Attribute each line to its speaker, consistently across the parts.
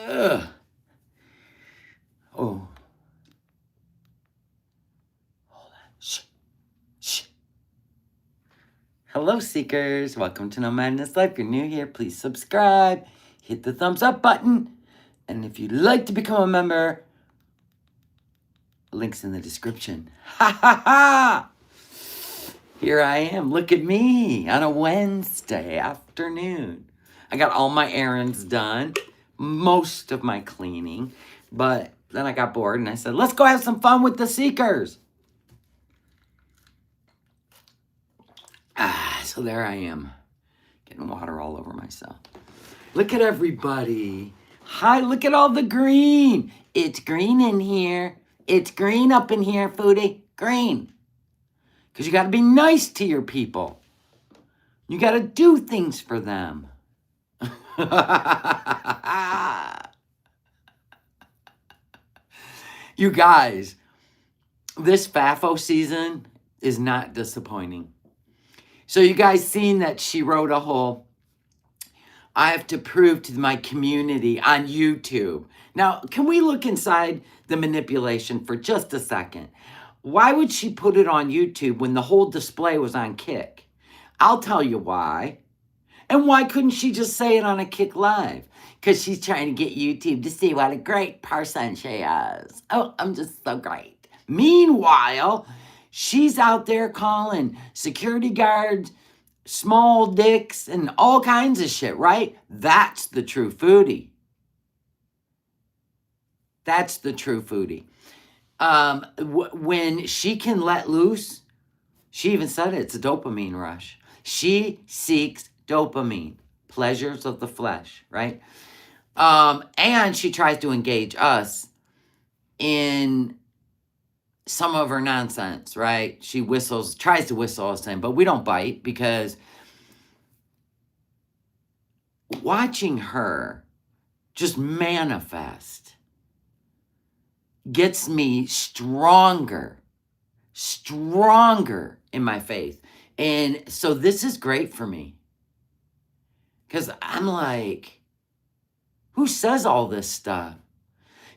Speaker 1: Ugh. Oh. Hold on. Shh. Shh. Hello, Seekers. Welcome to No Madness Life. If you're new here, please subscribe. Hit the thumbs up button. And if you'd like to become a member, links in the description. Ha ha ha! Here I am. Look at me on a Wednesday afternoon. I got all my errands done, most of my cleaning, but then I got bored and I said, let's go have some fun with the Seekers. So there I am, getting water all over myself. Look at everybody. Hi, look at all the green. It's green in here. It's green up in here, Foodie. Green. Because you got to be nice to your people. You got to do things for them. You guys, this FAFO season is not disappointing. So you guys seen that she wrote a whole, I have to prove to my community on YouTube. Now, can we look inside the manipulation for just a second? Why would she put it on YouTube when the whole display was on Kick? I'll tell you why. And why couldn't she just say it on a Kick Live? Because she's trying to get YouTube to see what a great person she is. Oh, I'm just so great. Meanwhile, she's out there calling security guards small dicks and all kinds of shit, right? That's the true Foodie. That's the true Foodie. When she can let loose, she even said it, it's a dopamine rush. She seeks dopamine, pleasures of the flesh, right? And she tries to engage us in some of her nonsense, right? She tries to whistle us in, but we don't bite because watching her just manifest gets me stronger in my faith. And so this is great for me because I'm like, who says all this stuff?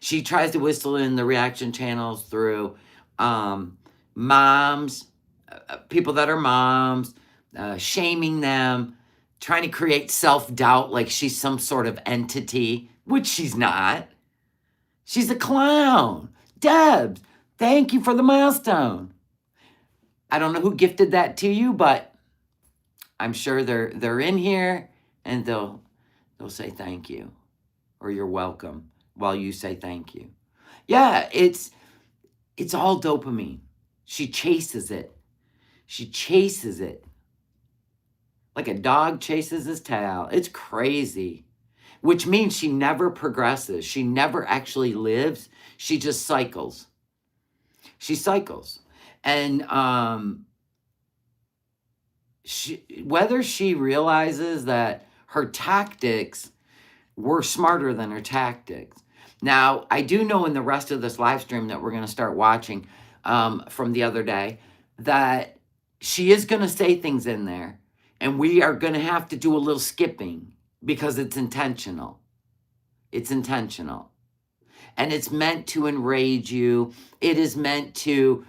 Speaker 1: She tries to whistle in the reaction channels through moms, people that are moms, shaming them, trying to create self-doubt like she's some sort of entity, which she's not. She's a clown. Debs, thank you for the milestone. I don't know who gifted that to you, but I'm sure they're in here and they'll say thank you or you're welcome while you say thank you. Yeah, it's all dopamine. She chases it. She chases it. Like a dog chases his tail. It's crazy. Which means she never progresses. She never actually lives. She just cycles. She cycles. And whether she realizes that her tactics were smarter than her tactics. Now, I do know in the rest of this live stream that we're going to start watching from the other day that she is going to say things in there. And we are going to have to do a little skipping because it's intentional. It's intentional. And it's meant to enrage you. It is meant to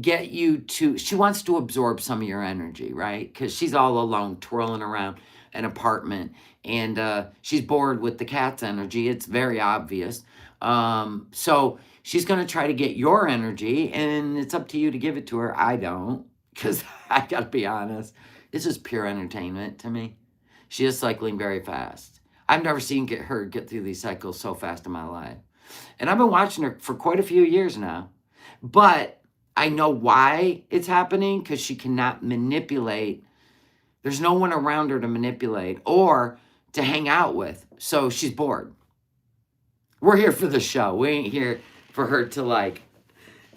Speaker 1: get you to, she wants to absorb some of your energy, right? Because she's all alone twirling around an apartment and she's bored with the cat's energy. It's very obvious. So she's going to try to get your energy and it's up to you to give it to her. I don't, because I got to be honest. This is pure entertainment to me. She is cycling very fast. I've never seen her get through these cycles so fast in my life. And I've been watching her for quite a few years now. But I know why it's happening because she cannot manipulate. There's no one around her to manipulate or to hang out with. So she's bored. We're here for the show. We ain't here for her to like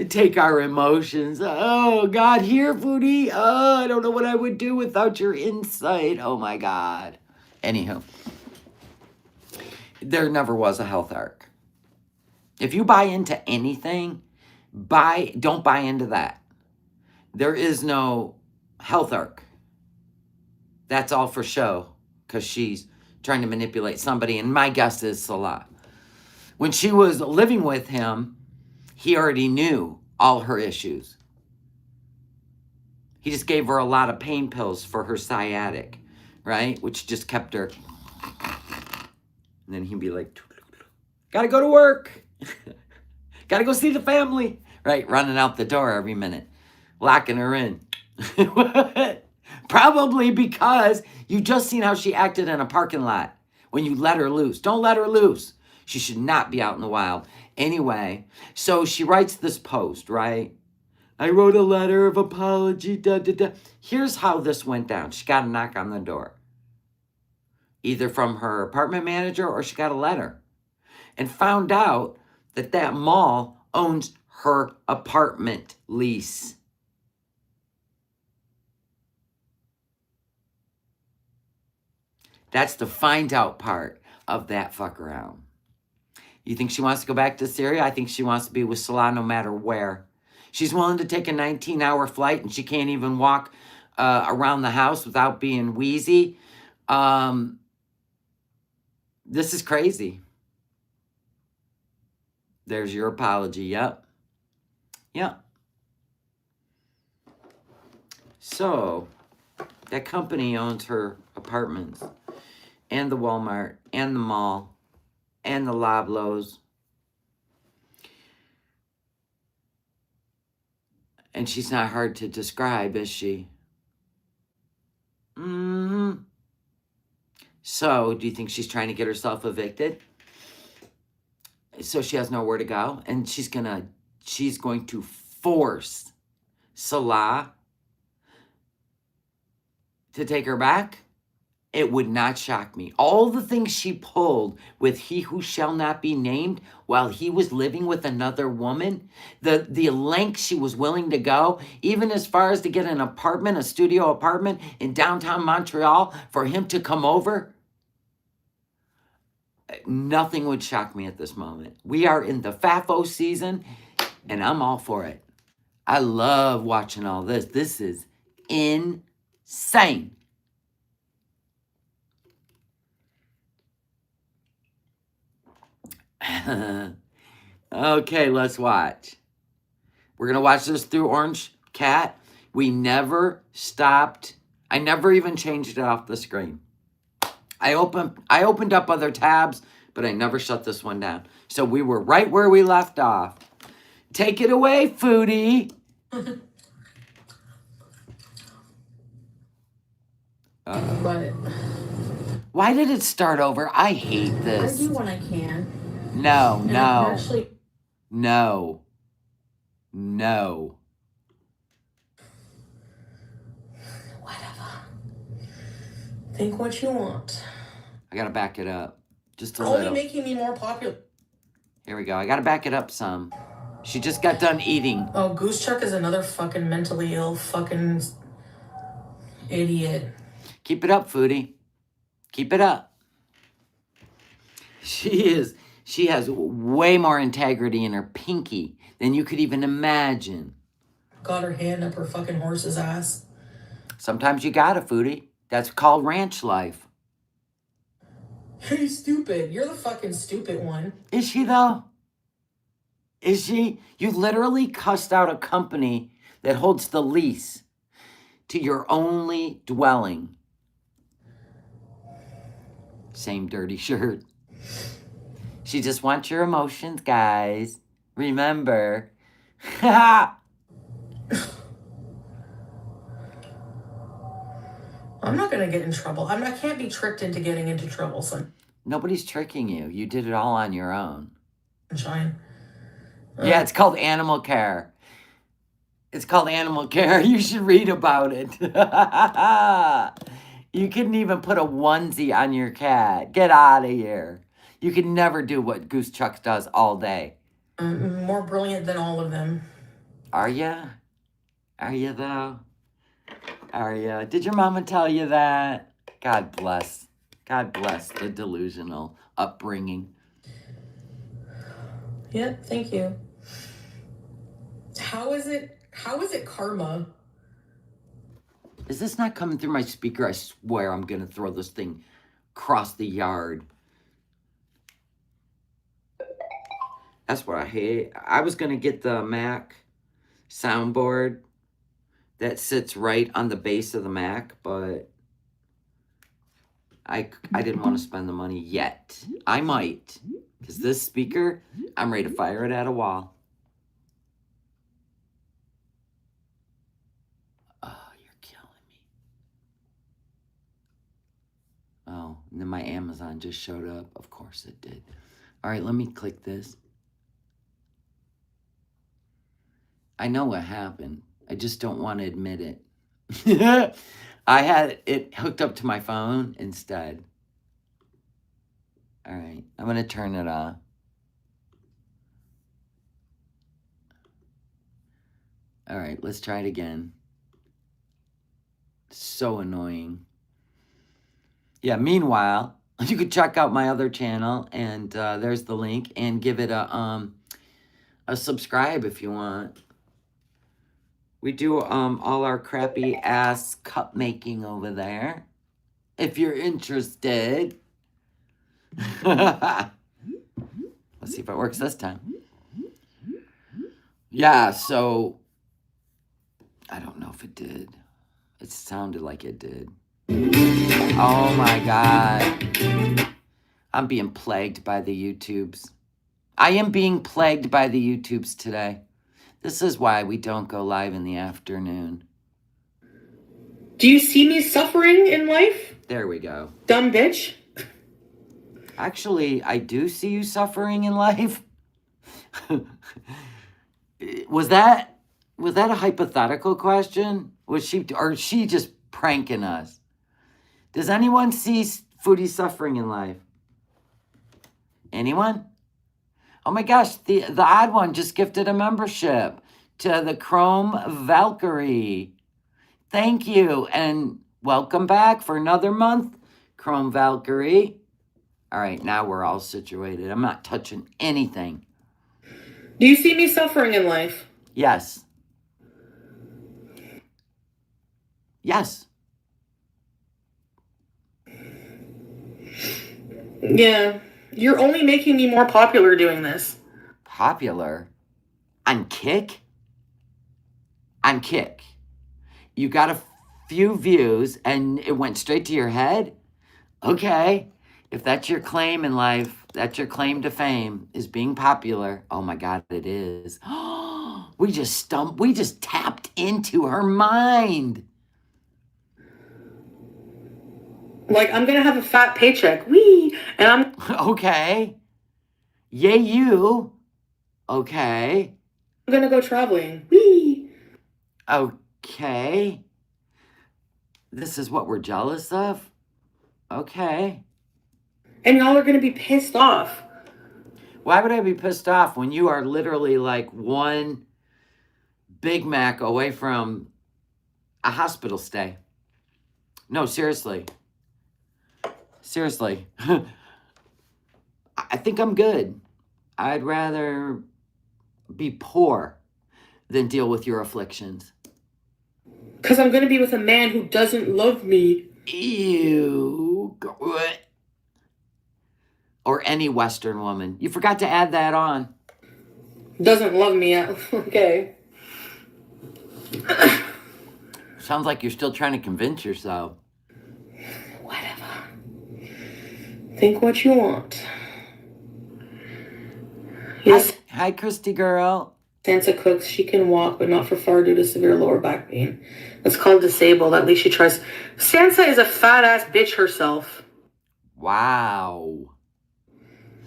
Speaker 1: take our emotions. Oh, God, here, Foodie. Oh, I don't know what I would do without your insight. Oh, my God. Anywho, there never was a health arc. If you buy into anything, don't buy into that. There is no health arc. That's all for show because she's trying to manipulate somebody. And my guess is Salah. When she was living with him, he already knew all her issues. He just gave her a lot of pain pills for her sciatic, right? Which just kept her. And then he'd be like, gotta go to work. Gotta go see the family. Right? Running out the door every minute. Locking her in. Probably because you just seen how she acted in a parking lot when you let her loose. Don't let her loose. She should not be out in the wild. Anyway, so she writes this post, right? I wrote a letter of apology, da, da, da. Here's how this went down. She got a knock on the door. Either from her apartment manager or she got a letter. And found out that that mall owns her apartment lease. That's the find out part of that fuck around. You think she wants to go back to Syria? I think she wants to be with Salah no matter where. She's willing to take a 19-hour flight and she can't even walk around the house without being wheezy. This is crazy. There's your apology. Yep. Yep. So, that company owns her apartments and the Walmart and the mall and the Loblaws. And she's not hard to describe, is she? Mm-hmm. So, do you think she's trying to get herself evicted? So she has nowhere to go? And she's going to force Salah to take her back? It would not shock me. All the things she pulled with he who shall not be named while he was living with another woman, the lengths she was willing to go, even as far as to get an apartment, a studio apartment in downtown Montreal for him to come over, nothing would shock me at this moment. We are in the FAFO season, and I'm all for it. I love watching all this. This is insane. Okay, let's watch. We're going to watch this through Orange Cat. We never stopped. I never even changed it off the screen. I opened up other tabs, but I never shut this one down. So we were right where we left off. Take it away, Foodie.
Speaker 2: But
Speaker 1: why did it start over? I hate this.
Speaker 2: I do when I can.
Speaker 1: No,
Speaker 2: And
Speaker 1: no.
Speaker 2: actually,
Speaker 1: No. No.
Speaker 2: whatever. Think what you want.
Speaker 1: I gotta back it up. Just a
Speaker 2: Only
Speaker 1: little.
Speaker 2: making me more popular.
Speaker 1: Here we go. I gotta back it up some. She just got done eating.
Speaker 2: Oh, Goose Chuck is another fucking mentally ill fucking idiot.
Speaker 1: Keep it up, Foodie. Keep it up. She has way more integrity in her pinky than you could even imagine.
Speaker 2: Got her hand up her fucking horse's ass.
Speaker 1: Sometimes you gotta, Foodie. That's called ranch life.
Speaker 2: Hey, stupid. You're the fucking stupid one.
Speaker 1: Is she, though? Is she? You literally cussed out a company that holds the lease to your only dwelling. Same dirty shirt. She just wants your emotions, guys. Remember.
Speaker 2: I'm not gonna get in trouble. I can't be tricked into getting into trouble,
Speaker 1: Nobody's tricking you. You did it all on your own.
Speaker 2: sunshine.
Speaker 1: Yeah, it's called animal care. It's called animal care. You should read about it. You couldn't even put a onesie on your cat. Get out of here. You could never do what Goose Chuck does all day.
Speaker 2: More brilliant than all of them.
Speaker 1: Are ya? Are you, though? Are ya? Did your mama tell you that? God bless. God bless the delusional upbringing.
Speaker 2: Yep, thank you. How is it karma?
Speaker 1: Is this not coming through my speaker? I swear I'm going to throw this thing across the yard. That's what I hate. I was going to get the Mac soundboard that sits right on the base of the Mac, but I didn't want to spend the money yet. I might, because this speaker, I'm ready to fire it at a wall. Oh, you're killing me. Oh, and then my Amazon just showed up. Of course it did. All right, let me click this. I know what happened. I just don't want to admit it. I had it hooked up to my phone instead. All right, I'm going to turn it on. All right, let's try it again. So annoying. Yeah, meanwhile, you could check out my other channel, and there's the link, and give it a subscribe if you want. We do all our crappy ass cup making over there, if you're interested. Let's see if it works this time. Yeah, so I don't know if it did. It sounded like it did. Oh my God. I'm being plagued by the YouTubes. I am being plagued by the YouTubes today. This is why we don't go live in the afternoon.
Speaker 2: Do you see me suffering in life?
Speaker 1: There we go.
Speaker 2: Dumb bitch.
Speaker 1: Actually, I do see you suffering in life. Was that a hypothetical question? Was she just pranking us? Does anyone see Foodie suffering in life? Anyone? Oh my gosh, the odd one just gifted a membership to the Chrome Valkyrie. Thank you, and welcome back for another month, Chrome Valkyrie. All right, now we're all situated. I'm not touching anything.
Speaker 2: Do you see me suffering in life?
Speaker 1: Yes. Yes.
Speaker 2: Yeah. You're only making me more popular doing this.
Speaker 1: Popular? On Kick? On Kick. You got a few views and it went straight to your head? Okay. If that's your claim in life, that's your claim to fame, is being popular. Oh my God, it is. We just tapped into her mind.
Speaker 2: Like, I'm gonna have a fat paycheck. Wee! And I'm
Speaker 1: Okay. Yay, you. Okay.
Speaker 2: gonna go traveling. Wee!
Speaker 1: Okay. This is what we're jealous of? Okay.
Speaker 2: And y'all are gonna be pissed off.
Speaker 1: Why would I be pissed off when you are literally like one Big Mac away from a hospital stay? No, seriously. Seriously. I think I'm good. I'd rather be poor than deal with your afflictions.
Speaker 2: Because I'm gonna be with a man who doesn't love me.
Speaker 1: Ew. Or any Western woman. You forgot to add that on.
Speaker 2: Doesn't love me. Okay.
Speaker 1: Sounds like you're still trying to convince yourself.
Speaker 2: Whatever. Think what you want. Yes.
Speaker 1: Hi, Christy girl.
Speaker 2: Sansa cooks. She can walk, but not for far due to severe lower back pain. That's called disabled. At least she tries. Sansa is a fat ass bitch herself.
Speaker 1: Wow.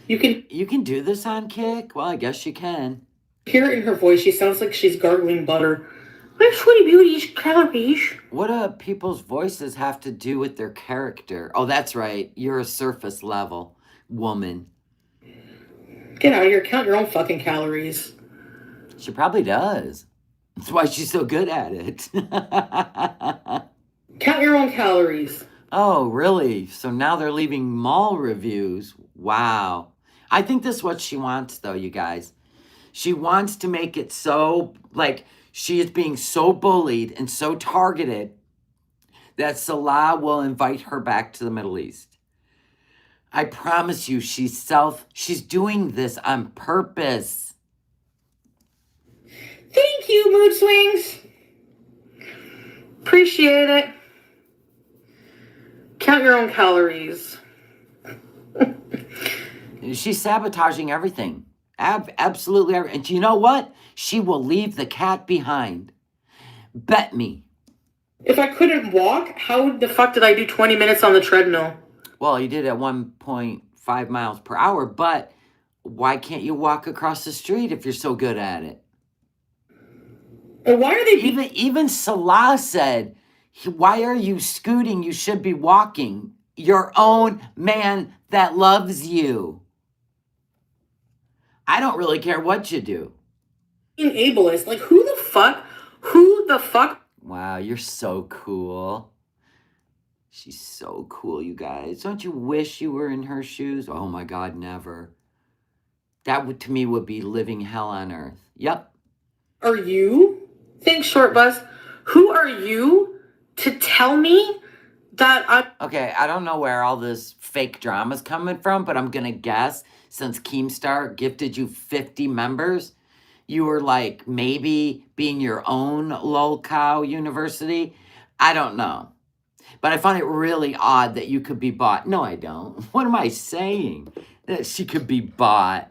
Speaker 1: You can do this on Kick? Well, I guess you can.
Speaker 2: Hear it in her voice. She sounds like she's gargling butter. My sweetie beauties, calories.
Speaker 1: What do people's voices have to do with their character? Oh, that's right. You're a surface level woman.
Speaker 2: Get out of here. Count your own fucking calories.
Speaker 1: She probably does. That's why she's so good at it.
Speaker 2: Count your own calories.
Speaker 1: Oh, really? So now they're leaving mall reviews. Wow. I think this is what she wants, though, you guys. She wants to make it so, like, she is being so bullied and so targeted that Salah will invite her back to the Middle East. I promise you, she's doing this on purpose.
Speaker 2: Thank you, mood swings. Appreciate it. Count your own calories.
Speaker 1: She's sabotaging everything. Absolutely everything. And you know what? She will leave the cat behind. Bet me.
Speaker 2: If I couldn't walk, how the fuck did I do 20 minutes on the treadmill?
Speaker 1: Well, you did at 1.5 miles per hour, but why can't you walk across the street if you're so good at it?
Speaker 2: And why are they
Speaker 1: even Salah said, why are you scooting? You should be walking. Your own man that loves you. I don't really care what you do.
Speaker 2: ableist? Like, who the fuck? Who the fuck?
Speaker 1: Wow, you're so cool. She's so cool, you guys. Don't you wish you were in her shoes? Oh my God, never. That would, to me, would be living hell on earth. Yep.
Speaker 2: Are you? Thanks, Short Bus. Who are you to tell me that I'm...
Speaker 1: Okay, I don't know where all this fake drama's coming from, but I'm gonna guess since Keemstar gifted you 50 members, you were like maybe being your own lol cow university. I don't know. But I find it really odd that you could be bought. No, I don't. What am I saying? That she could be bought.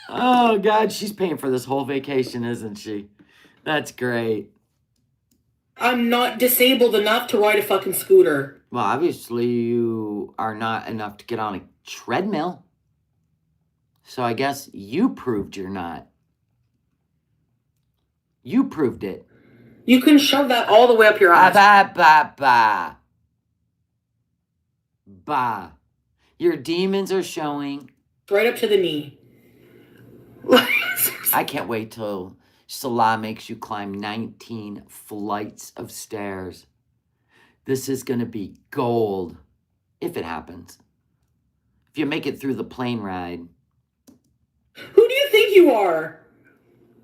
Speaker 1: Oh, God, she's paying for this whole vacation, isn't she? That's great.
Speaker 2: I'm not disabled enough to ride a fucking scooter.
Speaker 1: Well, obviously you are not enough to get on a treadmill. So I guess you proved you're not. You proved it.
Speaker 2: You can shove that all the way up your ass.
Speaker 1: Bah. Your demons are showing.
Speaker 2: Right up to the knee.
Speaker 1: I can't wait till Salah makes you climb 19 flights of stairs. This is going to be gold, if it happens. If you make it through the plane ride.
Speaker 2: Who do you think you are?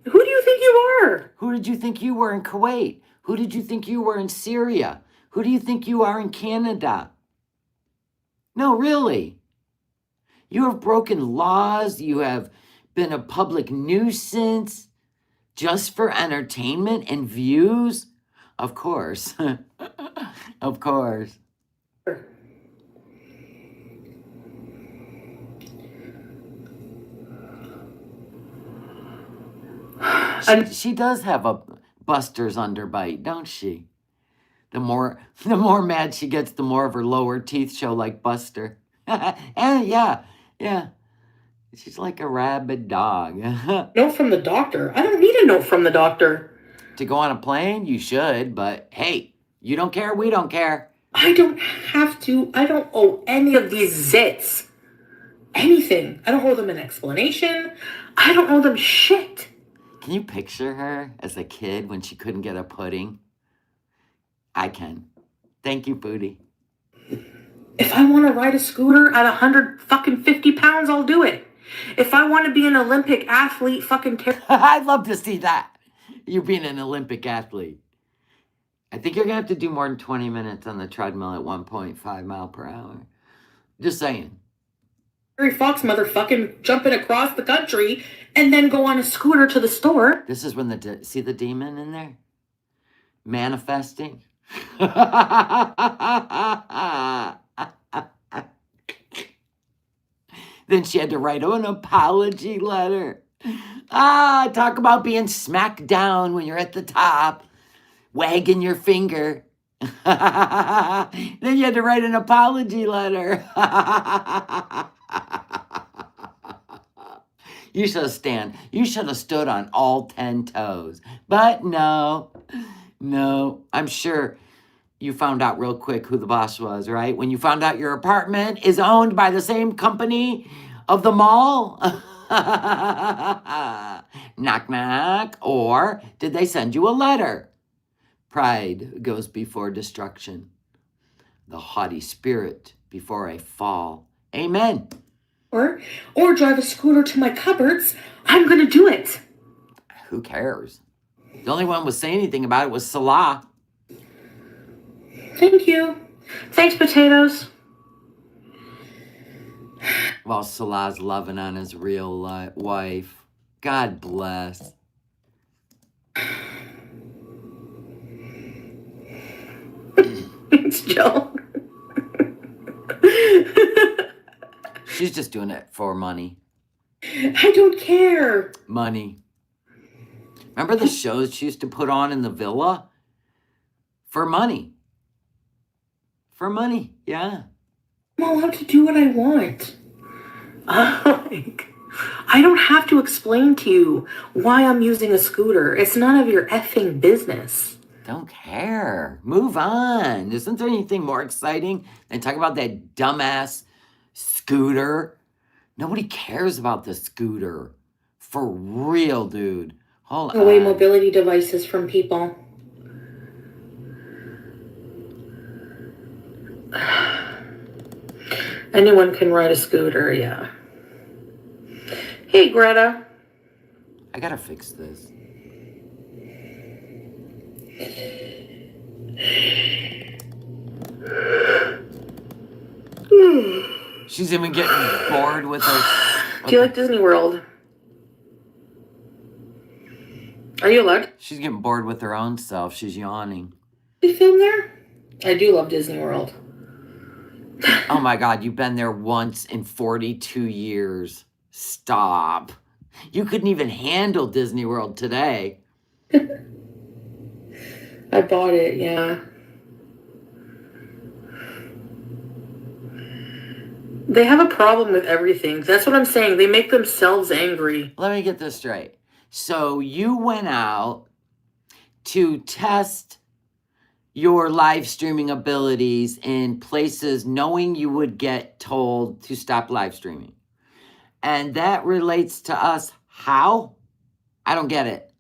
Speaker 2: Who do you think you are?
Speaker 1: Who did you think you were in Kuwait? Who did you think you were in Syria? Who do you think you are in Canada? No, really. You have broken laws. You have been a public nuisance just for entertainment and views. Of course. Of course. She does have a Buster's underbite, don't she? The more mad she gets, the more of her lower teeth show like Buster. And yeah. She's like a rabid dog.
Speaker 2: Note from the doctor? I don't need a note from the doctor.
Speaker 1: To go on a plane, you should, but hey, you don't care, we don't care.
Speaker 2: I don't have to. I don't owe any of these zits anything. I don't owe them an explanation. I don't owe them shit.
Speaker 1: Can you picture her as a kid when she couldn't get a pudding? I can. Thank you, Foodie.
Speaker 2: If I want to ride a scooter at 150 pounds, I'll do it. If I want to be an Olympic athlete,
Speaker 1: I'd love to see that. You being an Olympic athlete. I think you're going to have to do more than 20 minutes on the treadmill at 1.5 mile per hour. Just saying.
Speaker 2: Terry Fox motherfucking jumping across the country and then go on a scooter to the store.
Speaker 1: This is when see the demon in there? Manifesting. Then she had to write an apology letter. Talk about being smacked down when you're at the top, wagging your finger. Then you had to write an apology letter. You should have stood on all 10 toes. But no. I'm sure you found out real quick who the boss was, right? When you found out your apartment is owned by the same company of the mall. Knock, knock. Or did they send you a letter? Pride goes before destruction. The haughty spirit before a fall. Amen.
Speaker 2: Or drive a scooter to my cupboards. I'm going to do it.
Speaker 1: Who cares? The only one who was saying anything about it was Salah.
Speaker 2: Thank you. Thanks, potatoes.
Speaker 1: while Salah's loving on his real wife. God bless.
Speaker 2: It's Joe.
Speaker 1: She's just doing it for money.
Speaker 2: I don't care.
Speaker 1: Money. Remember the shows she used to put on in the villa? For money. For money, yeah.
Speaker 2: I'm allowed to do what I want. I don't have to explain to you why I'm using a scooter. It's none of your effing business.
Speaker 1: Don't care. Move on. Isn't there anything more exciting than talk about that dumbass scooter? Nobody cares about the scooter. For real, dude. Hold
Speaker 2: Away
Speaker 1: on.
Speaker 2: mobility devices from people. Anyone can ride a scooter, yeah. Hey, Greta.
Speaker 1: I gotta fix this. She's even getting bored with her.
Speaker 2: Do you like Disney World? Are you allowed?
Speaker 1: She's getting bored with her own self. She's yawning.
Speaker 2: You film there? I do love Disney World.
Speaker 1: Oh my God, you've been there once in 42 years. Stop. You couldn't even handle Disney World today.
Speaker 2: I bought it, yeah. They have a problem with everything. That's what I'm saying. They make themselves angry.
Speaker 1: Let me get this straight. So you went out to test your live streaming abilities in places knowing you would get told to stop live streaming. And that relates to us how? I don't get it.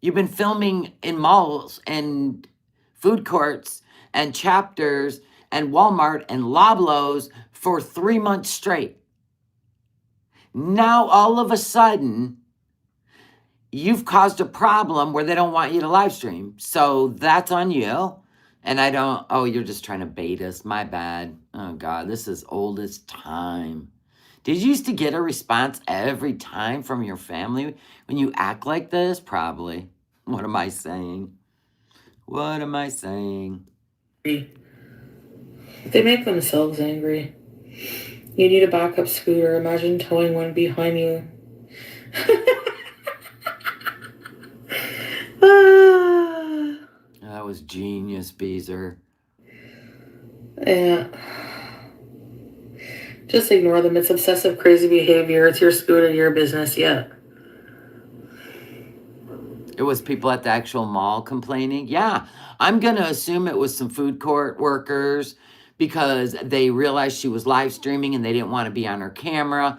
Speaker 1: You've been filming in malls and food courts and chapters and Walmart and Loblaws for 3 months straight. Now, all of a sudden, you've caused a problem where they don't want you to live stream. So that's on you. And I don't, oh, you're just trying to bait us. My bad. Oh, God, this is old as time. Did you used to get a response every time from your family when you act like this? Probably. What am I saying? What am I saying?
Speaker 2: They make themselves angry. You need a backup scooter. Imagine towing one behind you.
Speaker 1: That was genius, Beezer.
Speaker 2: Yeah. Just ignore them. It's obsessive, crazy behavior. It's your scooter, your business. Yeah.
Speaker 1: It was people at the actual mall complaining. Yeah, I'm going to assume it was some food court workers because they realized she was live streaming and they didn't want to be on her camera.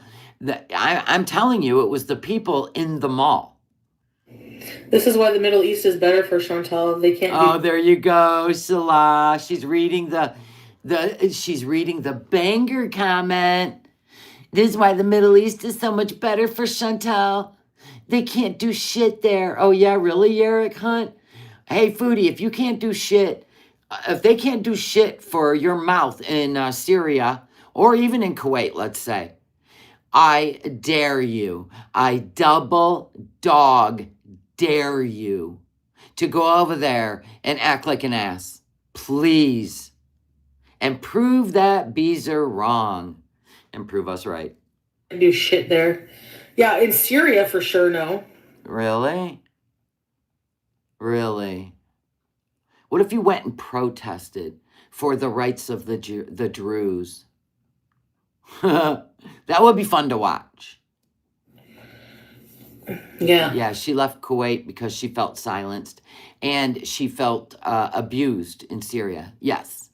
Speaker 1: I'm telling you, it was the people in the mall.
Speaker 2: This is why the Middle East is better for Chantal. They can't.
Speaker 1: Oh, there you go, Salah. She's reading the banger comment. This is why the Middle East is so much better for Chantal. They can't do shit there. Oh, yeah, really, Eric Hunt? Hey, Foodie, if you can't do shit, if they can't do shit for your mouth in Syria, or even in Kuwait, let's say, I dare you. I double dog dare you to go over there and act like an ass. Please. And prove that Beezer wrong. And prove us right.
Speaker 2: Do shit there. Yeah, in Syria for sure, no.
Speaker 1: Really? Really? What if you went and protested for the rights of the Druze? That would be fun to watch.
Speaker 2: Yeah.
Speaker 1: Yeah, she left Kuwait because she felt silenced and she felt abused in Syria. Yes.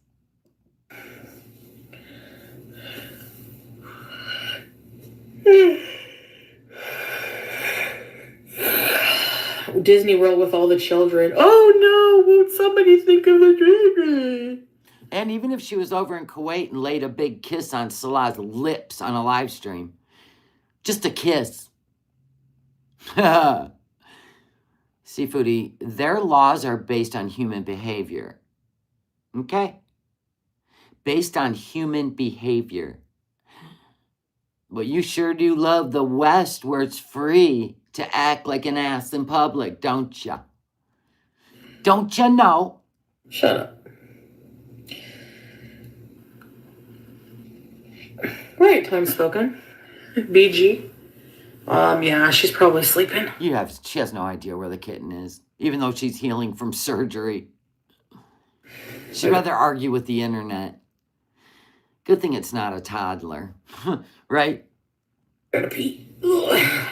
Speaker 2: Disney World with all the children. Oh no, won't somebody think of the children?
Speaker 1: And even if she was over in Kuwait and laid a big kiss on Salah's lips on a live stream, just a kiss. Foodie, their laws are based on human behavior. Okay? Based on human behavior. But you sure do love the West where it's free to act like an ass in public, don't ya? Don't ya know?
Speaker 2: Shut up. Right, time spoken. BG. Yeah, she's probably sleeping.
Speaker 1: She has no idea where the kitten is, even though she's healing from surgery. She'd rather argue with the internet. Good thing it's not a toddler, right?
Speaker 2: Gotta pee. Ugh.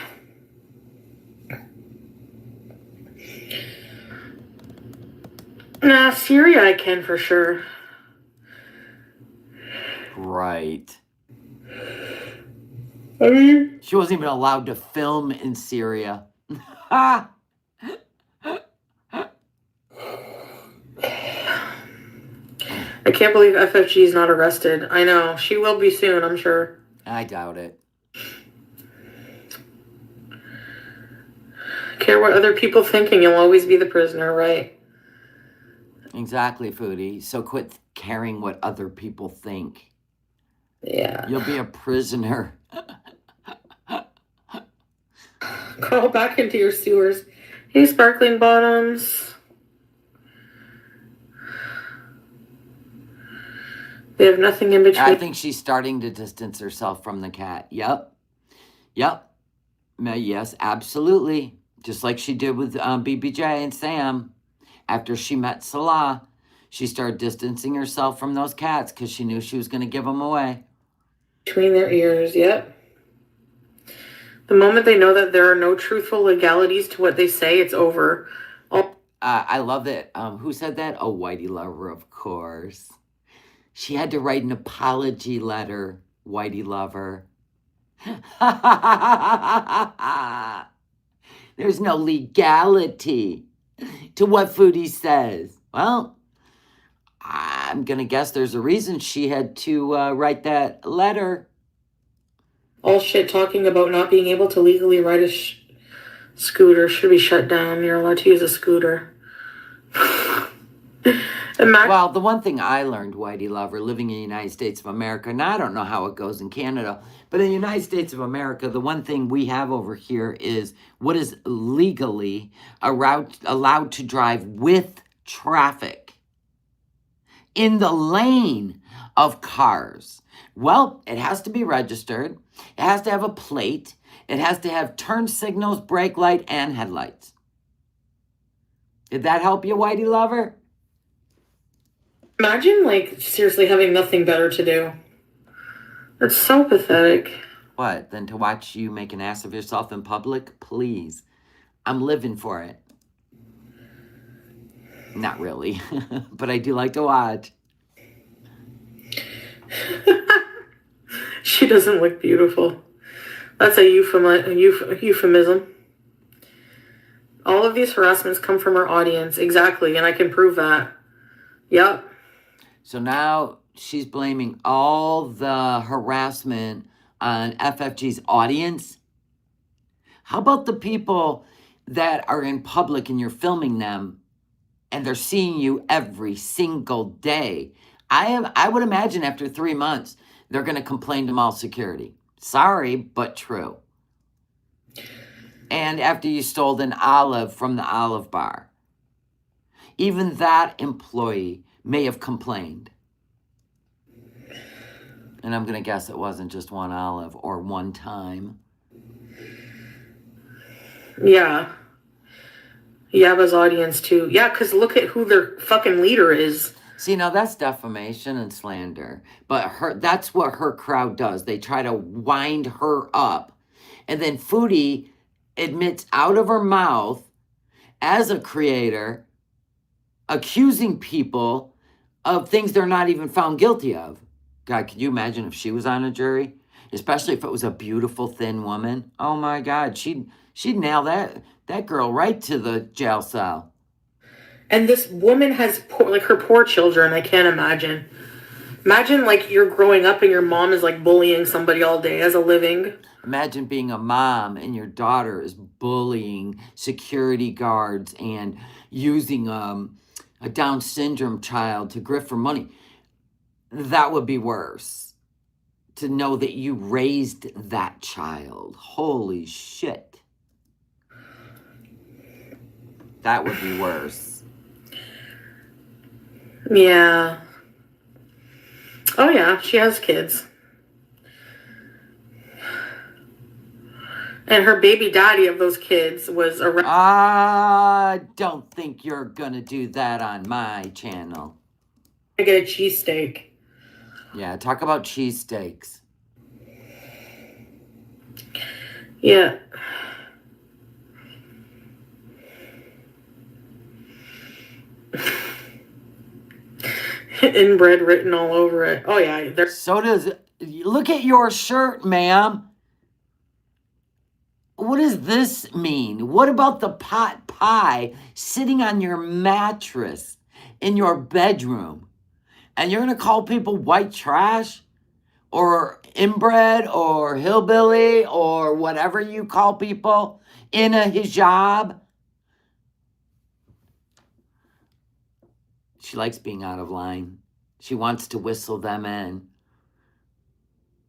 Speaker 2: Nah, Syria I can for sure.
Speaker 1: Right.
Speaker 2: I mean,
Speaker 1: She wasn't even allowed to film in Syria. I
Speaker 2: I can't believe FFG is not arrested. I know. She will be soon, I'm sure.
Speaker 1: doubt it.
Speaker 2: Care what other people thinking, you'll always be the prisoner, right?
Speaker 1: Exactly, Foodie. So quit caring what other people think.
Speaker 2: Yeah.
Speaker 1: You'll be a prisoner.
Speaker 2: Crawl back into your sewers. Hey, sparkling bottoms. They have nothing in between.
Speaker 1: I think she's starting to distance herself from the cat. Yep. Yes, absolutely. Just like she did with BBJ and Sam. After she met Salah, she started distancing herself from those cats because she knew she was going to give them away.
Speaker 2: Between their ears, yep. The moment they know that there are no truthful legalities to what they say, it's over.
Speaker 1: I love it. Who said that? Oh, Whitey Lover, of course. She had to write an apology letter, Whitey Lover. There's no legality to what Foodie says. Well, I'm going to guess there's a reason she had to write that letter.
Speaker 2: All shit talking about not being able to legally ride a scooter should be shut down. You're allowed to use a scooter.
Speaker 1: Well, the one thing I learned, Whitey Lover, living in the United States of America, and I don't know how it goes in Canada, but in the United States of America, the one thing we have over here is what is legally allowed to drive with traffic in the lane of cars. Well, it has to be registered. It has to have a plate. It has to have turn signals, brake light, and headlights. Did that help you, Whitey Lover?
Speaker 2: Imagine, like, seriously having nothing better to do. That's so pathetic.
Speaker 1: What, than to watch you make an ass of yourself in public? Please. I'm living for it. Not really, but I do like to watch.
Speaker 2: She doesn't look beautiful. That's a euphemism. All of these harassments come from our audience. Exactly, and I can prove that. Yep.
Speaker 1: So now she's blaming all the harassment on FFG's audience. How about the people that are in public and you're filming them and they're seeing you every single day? I would imagine after 3 months, they're going to complain to mall security. Sorry, but true. And after you stole an olive from the olive bar, even that employee may have complained. And I'm going to guess it wasn't just one olive or one time.
Speaker 2: Yeah. Yaba's audience too. Yeah, because look at who their fucking leader is.
Speaker 1: See, now that's defamation and slander. But that's what her crowd does. They try to wind her up. And then Foodie admits out of her mouth as a creator, accusing people of things they're not even found guilty of. God, could you imagine if she was on a jury? Especially if it was a beautiful, thin woman. Oh my God, she'd nail that girl right to the jail cell.
Speaker 2: And this woman has her poor children. I can't imagine. Imagine like you're growing up and your mom is like bullying somebody all day as a living.
Speaker 1: Imagine being a mom and your daughter is bullying security guards and using a Down syndrome child to grift for money. That would be worse. to know that you raised that child. Holy shit. That would be worse.
Speaker 2: Yeah. Oh, yeah, she has kids. And her baby daddy of those kids was arrested.
Speaker 1: I don't think you're gonna do that on my channel.
Speaker 2: I get a cheesesteak.
Speaker 1: Yeah, talk about cheesesteaks.
Speaker 2: Yeah. Inbred written all over it. Oh, yeah.
Speaker 1: So does... Look at your shirt, ma'am. What does this mean? What about the pot pie sitting on your mattress in your bedroom? And you're going to call people white trash or inbred or hillbilly or whatever you call people in a hijab? She likes being out of line. She wants to whistle them in.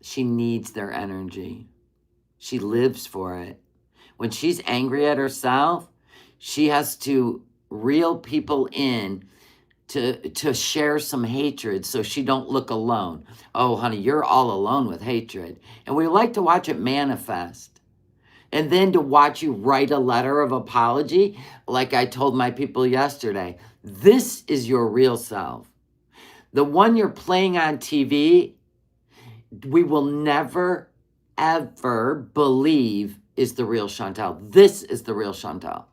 Speaker 1: She needs their energy. She lives for it. When she's angry at herself, she has to reel people in to share some hatred so she don't look alone. Oh, honey, you're all alone with hatred. And we like to watch it manifest. And then to watch you write a letter of apology, like I told my people yesterday. This is your real self. The one you're playing on TV, we will never, ever believe is the real Chantal. This is the real Chantal.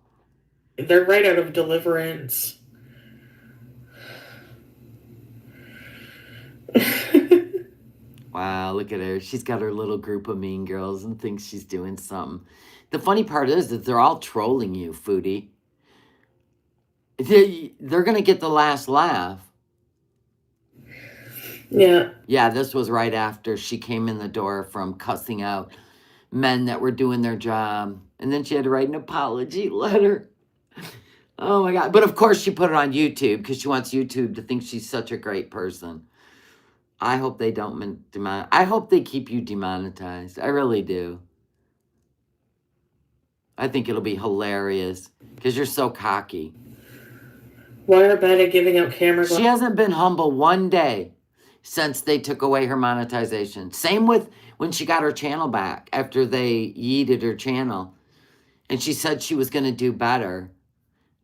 Speaker 2: They're right out of Deliverance.
Speaker 1: Wow, look at her. She's got her little group of mean girls and thinks she's doing something. The funny part is that they're all trolling you, Foodie. They're going to get the last laugh.
Speaker 2: Yeah.
Speaker 1: Yeah, this was right after she came in the door from cussing out men that were doing their job. And then she had to write an apology letter. Oh my God. But of course she put it on YouTube because she wants YouTube to think she's such a great person. I hope they don't I hope they keep you demonetized. I really do. I think it'll be hilarious because you're so cocky.
Speaker 2: Why are bad at giving out camera glasses?
Speaker 1: She hasn't been humble one day since they took away her monetization. Same with when she got her channel back after they yeeted her channel. And she said she was going to do better.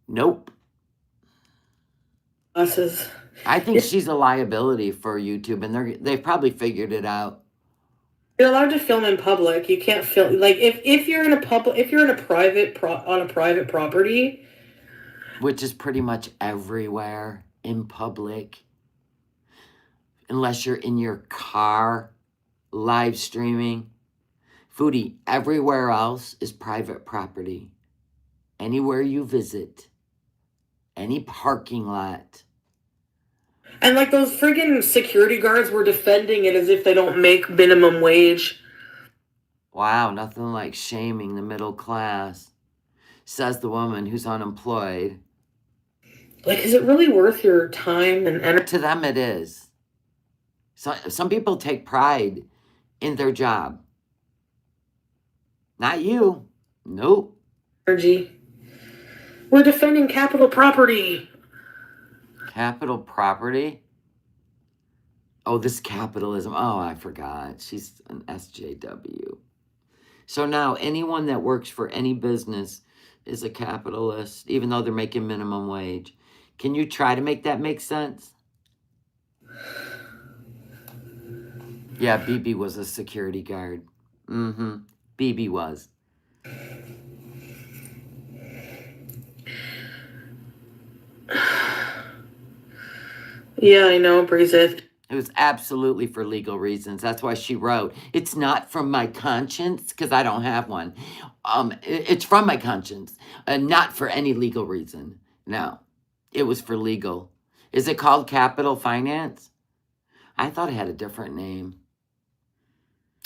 Speaker 1: Nope.
Speaker 2: Glasses.
Speaker 1: I think she's a liability for YouTube, and they've probably figured it out.
Speaker 2: You're allowed to film in public. You can't film like if you're in a public if you're in a private on a private property,
Speaker 1: which is pretty much everywhere in public. Unless you're in your car live streaming. Foodie, everywhere else is private property. Anywhere you visit, any parking lot.
Speaker 2: And like those friggin' security guards were defending it as if they don't make minimum wage.
Speaker 1: Wow, nothing like shaming the middle class, says the woman who's unemployed.
Speaker 2: Like, is it really worth your time and energy?
Speaker 1: To them it is. So, some people take pride in their job. Not you. Nope.
Speaker 2: Energy. We're defending capital property.
Speaker 1: Capital property? Oh, this capitalism. Oh, I forgot. She's an SJW. So now anyone that works for any business is a capitalist, even though they're making minimum wage. Can you try to make that make sense? Yeah, BB was a security guard. BB was.
Speaker 2: Yeah, I know, Breezeth.
Speaker 1: It was absolutely for legal reasons. That's why she wrote, it's not from my conscience, because I don't have one. It's from my conscience, not for any legal reason. No, it was for legal. Is it called Capital Finance? I thought it had a different name.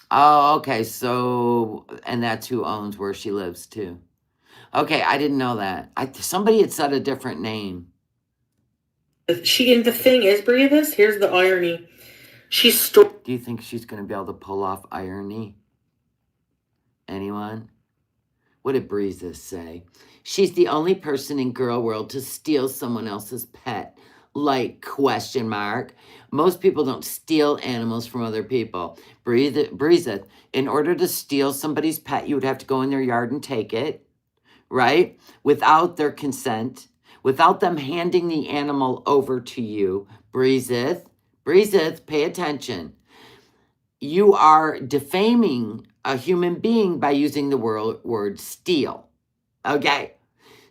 Speaker 1: Oh, okay, so, and that's who owns where she lives, too. Okay, I didn't know that. Somebody had said a different name.
Speaker 2: And the thing is, Breezeth, here's the irony. She stole.
Speaker 1: Do you think she's going to be able to pull off irony? Anyone? What did Breeza say? She's the only person in girl world to steal someone else's pet. Like, question mark. Most people don't steal animals from other people. Breeza, in order to steal somebody's pet, you would have to go in their yard and take it, right? Without their consent, without them handing the animal over to you. Breeza, pay attention. You are defaming a human being by using the word steal. Okay.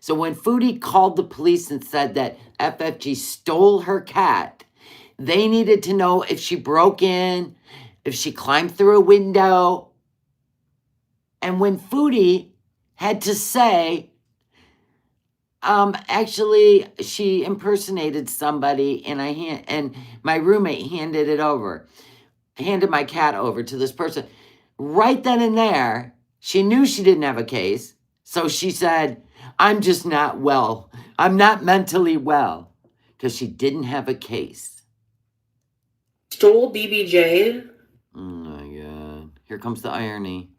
Speaker 1: So when Foodie called the police and said that FFG stole her cat, they needed to know if she broke in, if she climbed through a window. And when Foodie had to say, actually, she impersonated somebody, and my roommate handed my cat over to this person. Right then and there, she knew she didn't have a case. So she said, I'm just not well. I'm not mentally well. Because she didn't have a case.
Speaker 2: Stole BBJ.
Speaker 1: Oh my God. Here comes the irony.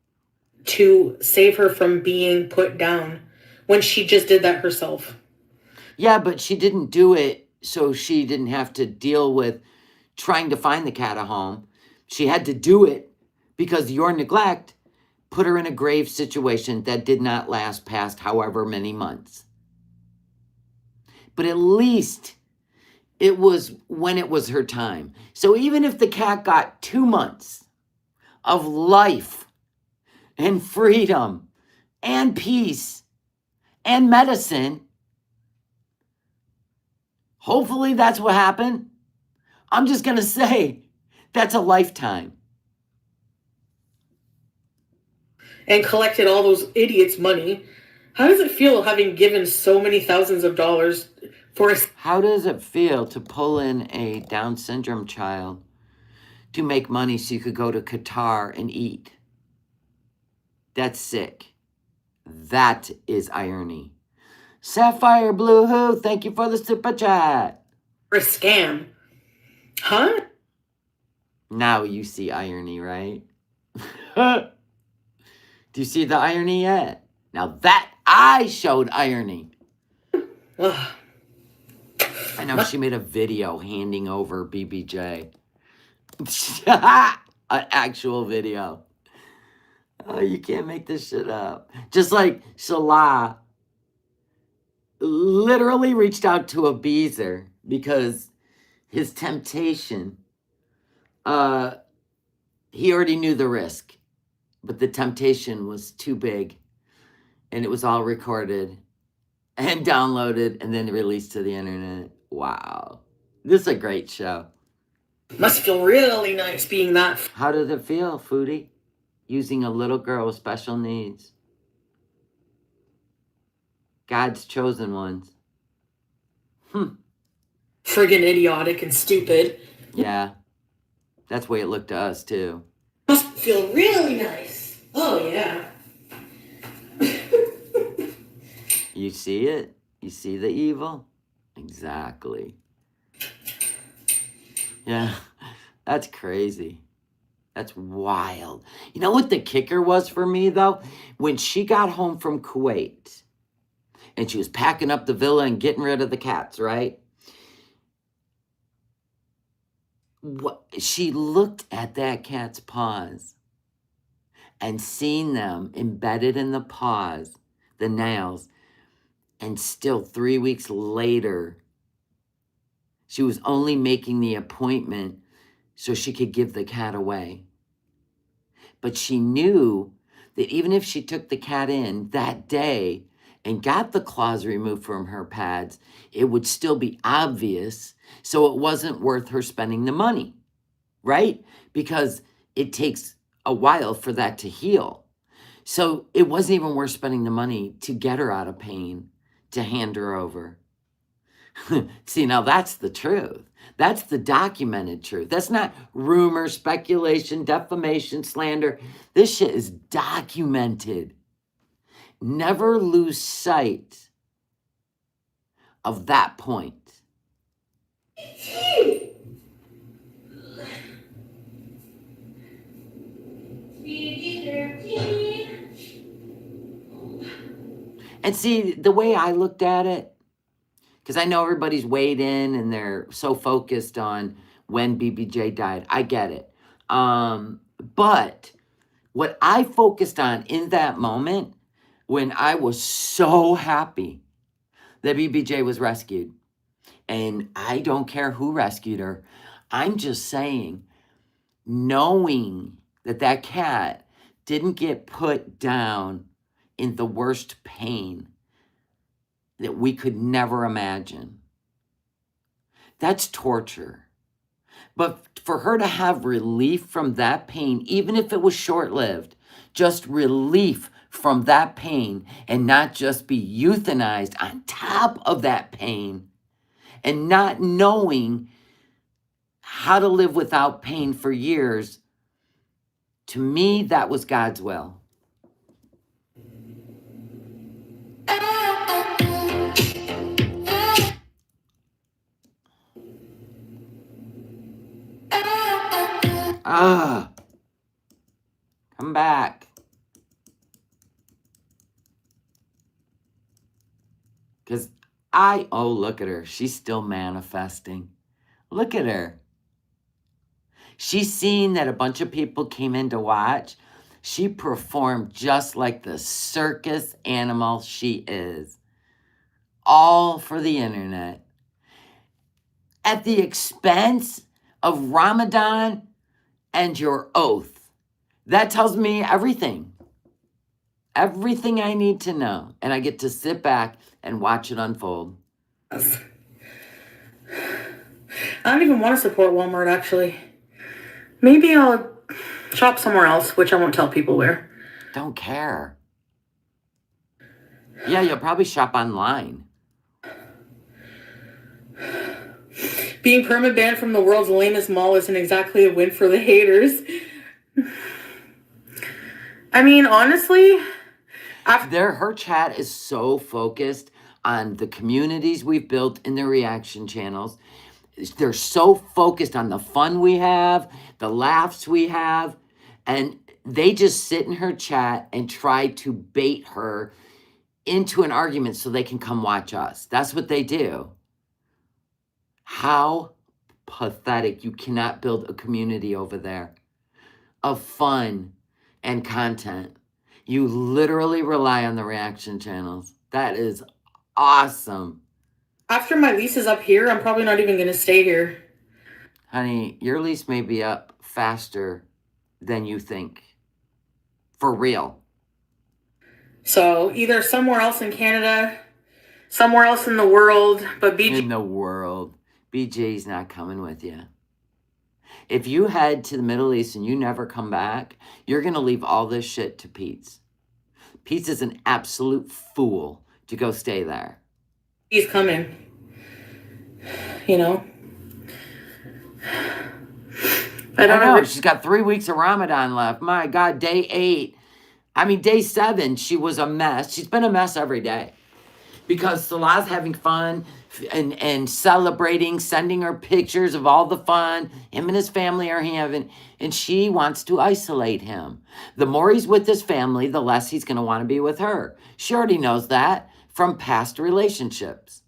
Speaker 2: To save her from being put down when she just did that herself.
Speaker 1: Yeah, but she didn't do it so she didn't have to deal with trying to find the cat a home. She had to do it because your neglect put her in a grave situation that did not last past however many months. But at least it was when it was her time. So even if the cat got 2 months of life and freedom and peace and medicine, hopefully that's what happened. I'm just going to say that's a lifetime.
Speaker 2: And collected all those idiots' money. How does it feel having given so many thousands of dollars for a...
Speaker 1: How does it feel to pull in a Down syndrome child to make money so you could go to Qatar and eat? That's sick. That is irony. Sapphire Blue Who, thank you for the super chat.
Speaker 2: For a scam? Huh?
Speaker 1: Now you see irony, right? Do you see the irony yet? Now that I showed irony.
Speaker 2: Ugh.
Speaker 1: I know she made a video handing over BBJ. An actual video. Oh, you can't make this shit up. Just like Salah literally reached out to a Beezer because his temptation, he already knew the risk, but the temptation was too big, and it was all recorded and downloaded and then released to the internet. Wow. This is a great show.
Speaker 2: Must feel really nice being that.
Speaker 1: How did it feel, Foodie? Using a little girl with special needs. God's chosen ones.
Speaker 2: Friggin' idiotic and stupid.
Speaker 1: Yeah. That's the way it looked to us, too.
Speaker 2: Must feel really nice. Oh, yeah.
Speaker 1: You see it? You see the evil? Exactly. Yeah. That's crazy. That's wild. You know what the kicker was for me, though? When she got home from Kuwait and she was packing up the villa and getting rid of the cats, right? She looked at that cat's paws and seen them embedded in the paws, the nails, and still 3 weeks later, she was only making the appointment so she could give the cat away. But she knew that even if she took the cat in that day and got the claws removed from her pads, it would still be obvious, so it wasn't worth her spending the money, right? Because it takes a while for that to heal. So it wasn't even worth spending the money to get her out of pain, to hand her over. See, now that's the truth. That's the documented truth. That's not rumor, speculation, defamation, slander. This shit is documented. Never lose sight of that point. And see, the way I looked at it, because I know everybody's weighed in and they're so focused on when BBJ died. I get it. But what I focused on in that moment, when I was so happy that BBJ was rescued, and I don't care who rescued her, I'm just saying, knowing that that cat didn't get put down in the worst pain that we could never imagine, that's torture. But for her to have relief from that pain, even if it was short-lived, just relief from that pain and not just be euthanized on top of that pain and not knowing how to live without pain for years, to me, that was God's will. Come back. Because oh, look at her. She's still manifesting. Look at her. She's seen that a bunch of people came in to watch. She performed just like the circus animal she is. All for the internet. At the expense of Ramadan and your oath. That tells me everything. Everything I need to know. And I get to sit back and watch it unfold.
Speaker 2: I don't even want to support Walmart, actually. Maybe I'll shop somewhere else, which I won't tell people where.
Speaker 1: Don't care. Yeah, you'll probably shop online.
Speaker 2: Being perma-banned from the world's lamest mall isn't exactly a win for the haters. I mean, honestly,
Speaker 1: her chat is so focused on the communities we've built in the reaction channels. They're so focused on the fun we have, the laughs we have, and they just sit in her chat and try to bait her into an argument so they can come watch us. That's what they do. How pathetic. You cannot build a community over there of fun and content. You literally rely on the reaction channels. That is awesome.
Speaker 2: After my lease is up here, I'm probably not even going to stay here.
Speaker 1: Honey, your lease may be up faster than you think. For real.
Speaker 2: So either somewhere else in Canada, somewhere else in the world, but BJ...
Speaker 1: In the world. BJ's not coming with you. If you head to the Middle East and you never come back, you're going to leave all this shit to Pete's. Pete's is an absolute fool to go stay there.
Speaker 2: He's coming. You know?
Speaker 1: I don't know. She's got 3 weeks of Ramadan left. My God, day 8. I mean, day 7, she was a mess. She's been a mess every day. Because Salah's having fun and celebrating, sending her pictures of all the fun him and his family are having, and she wants to isolate him. The more he's with his family, the less he's going to want to be with her. She already knows that from past relationships.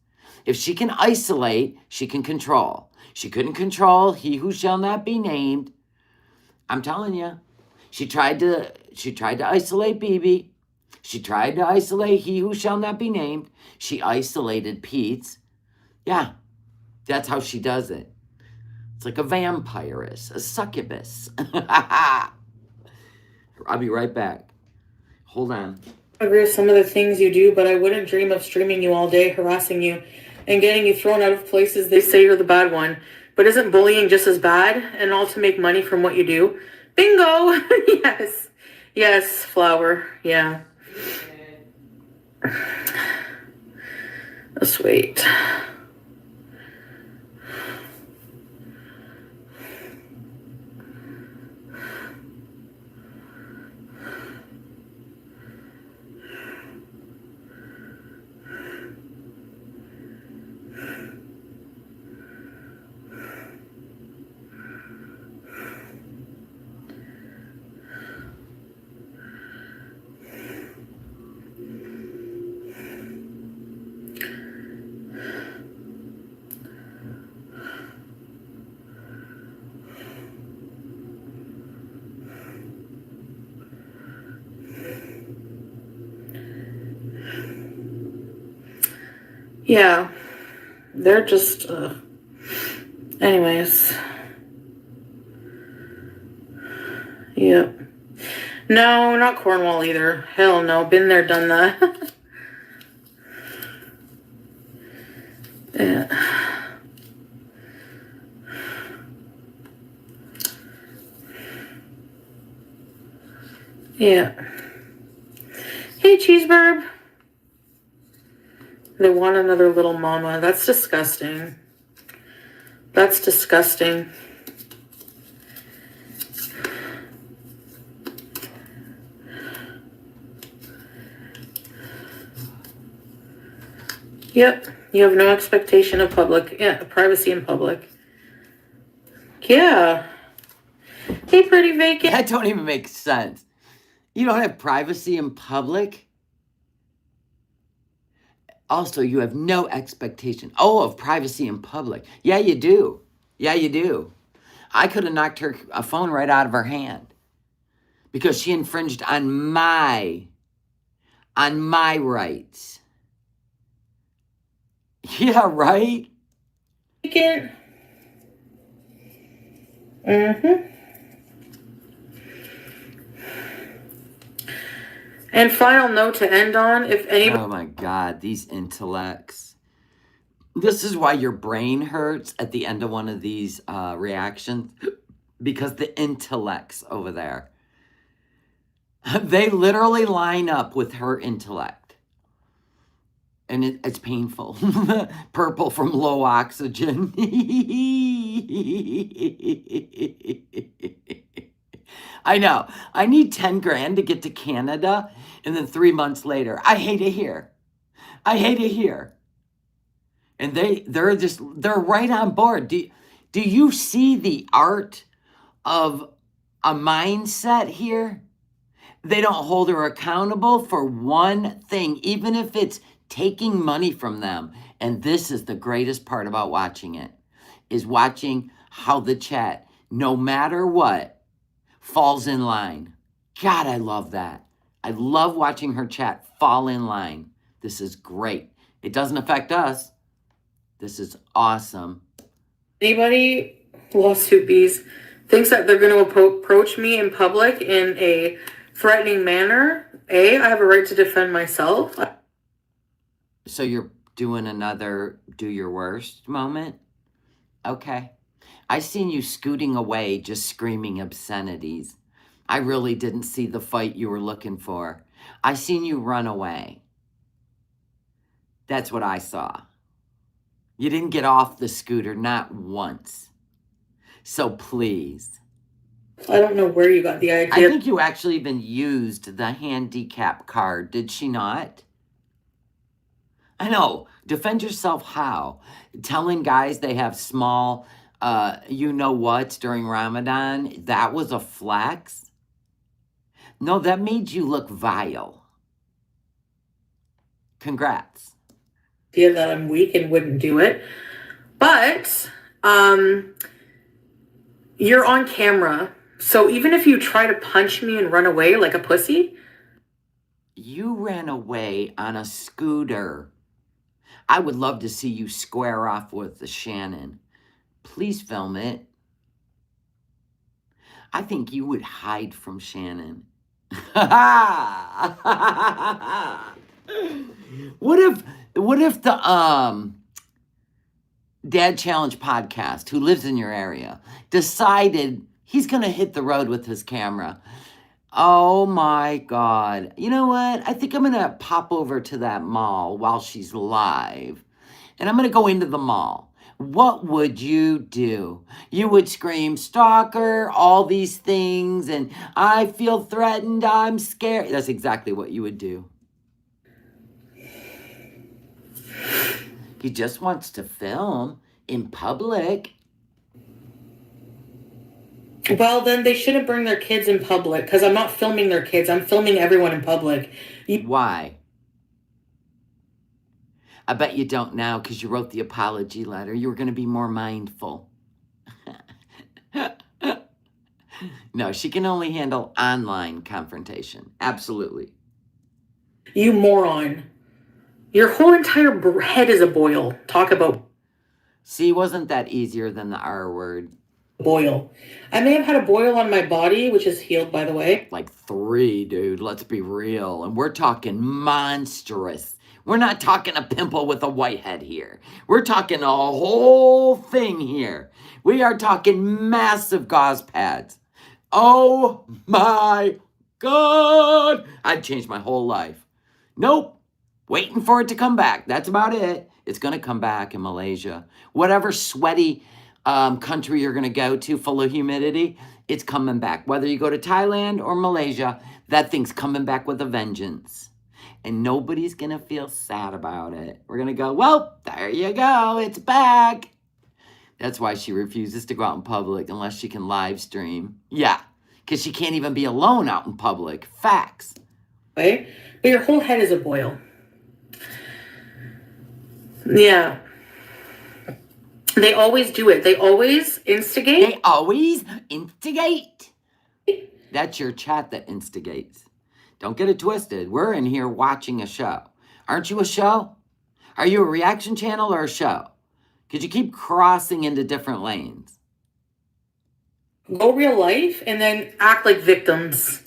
Speaker 1: If she can isolate, she can control. She couldn't control he who shall not be named. I'm telling you. She tried to isolate Bibi. She tried to isolate he who shall not be named. She isolated Pete's. Yeah, that's how she does it. It's like a vampiress, a succubus. I'll be right back. Hold on.
Speaker 2: I agree with some of the things you do, but I wouldn't dream of streaming you all day, harassing you, and getting you thrown out of places they say you're the bad one. But isn't bullying just as bad, and all to make money from what you do? Bingo! Yes. Yes, Flower. Yeah. Let's wait. Yeah, they're just. Anyways. Yep. No, not Cornwall either. Hell no. Been there, done that. Yeah. Yeah. Hey, Cheeseburb. They want another little mama. That's disgusting. That's disgusting. Yep. You have no expectation of privacy in public. Yeah. Hey, pretty vacant.
Speaker 1: That don't even make sense. You don't have privacy in public? Also, you have no expectation. Oh, of privacy in public. Yeah, you do. Yeah, you do. I could have knocked her a phone right out of her hand because she infringed on my rights. Yeah, right?
Speaker 2: Vacant. Mm-hmm. And final note to end on, if anybody...
Speaker 1: Oh my God, these intellects. This is why your brain hurts at the end of one of these reactions, because the intellects over there, they literally line up with her intellect. And it's painful. Purple from low oxygen. I know. I need 10 grand to get to Canada. And then 3 months later, I hate it here. I hate it here. And they're right on board. Do you see the art of a mindset here? They don't hold her accountable for one thing, even if it's taking money from them. And this is the greatest part about watching it, is watching how the chat, no matter what, falls in line. God, I love that. I love watching her chat fall in line. This is great. It doesn't affect us. This is awesome.
Speaker 2: Anybody, lawsuit bees, thinks that they're going to approach me in public in a threatening manner, I have a right to defend myself.
Speaker 1: So you're doing another do your worst moment? Okay. I seen you scooting away just screaming obscenities. I really didn't see the fight you were looking for. I seen you run away. That's what I saw. You didn't get off the scooter, not once. So please.
Speaker 2: I don't know where you got the idea.
Speaker 1: I think you actually even used the handicap card, did she not? I know. Defend yourself how? Telling guys they have small, you-know-whats during Ramadan? That was a flex? No, that made you look vile. Congrats.
Speaker 2: That I'm weak and wouldn't do it. But, you're on camera. So even if you try to punch me and run away like a pussy...
Speaker 1: You ran away on a scooter. I would love to see you square off with the Shannon. Please film it. I think you would hide from Shannon. What if the Dad Challenge podcast, who lives in your area, decided he's going to hit the road with his camera? Oh my God. You know what? I think I'm going to pop over to that mall while she's live. And I'm going to go into the mall. What would you do? You would scream, stalker, all these things, and I feel threatened, I'm scared. That's exactly what you would do. He just wants to film in public.
Speaker 2: Well, then they shouldn't bring their kids in public, because I'm not filming their kids. I'm filming everyone in public.
Speaker 1: Why? I bet you don't now, because you wrote the apology letter. You were going to be more mindful. No, she can only handle online confrontation. Absolutely.
Speaker 2: You moron. Your whole entire head is a boil. Talk about
Speaker 1: See, wasn't that easier than the R word?
Speaker 2: boil. I may have had a boil on my body, which is healed, by the way.
Speaker 1: Like 3, dude. Let's be real. And we're talking monstrous. We're not talking a pimple with a whitehead here. We're talking a whole thing here. We are talking massive gauze pads. Oh my God. I'd change my whole life. Nope. Waiting for it to come back. That's about it. It's going to come back in Malaysia. Whatever sweaty country you're going to go to full of humidity, it's coming back. Whether you go to Thailand or Malaysia, that thing's coming back with a vengeance. And nobody's going to feel sad about it. We're going to go, well, there you go. It's back. That's why she refuses to go out in public unless she can live stream. Yeah, because she can't even be alone out in public. Facts.
Speaker 2: Right? But your whole head is a boil. Yeah. They always do it. They always instigate.
Speaker 1: They always instigate. That's your chat that instigates. Don't get it twisted. We're in here watching a show. Aren't you a show? Are you a reaction channel or a show? Because you keep crossing into different lanes.
Speaker 2: Go real life and then act like victims.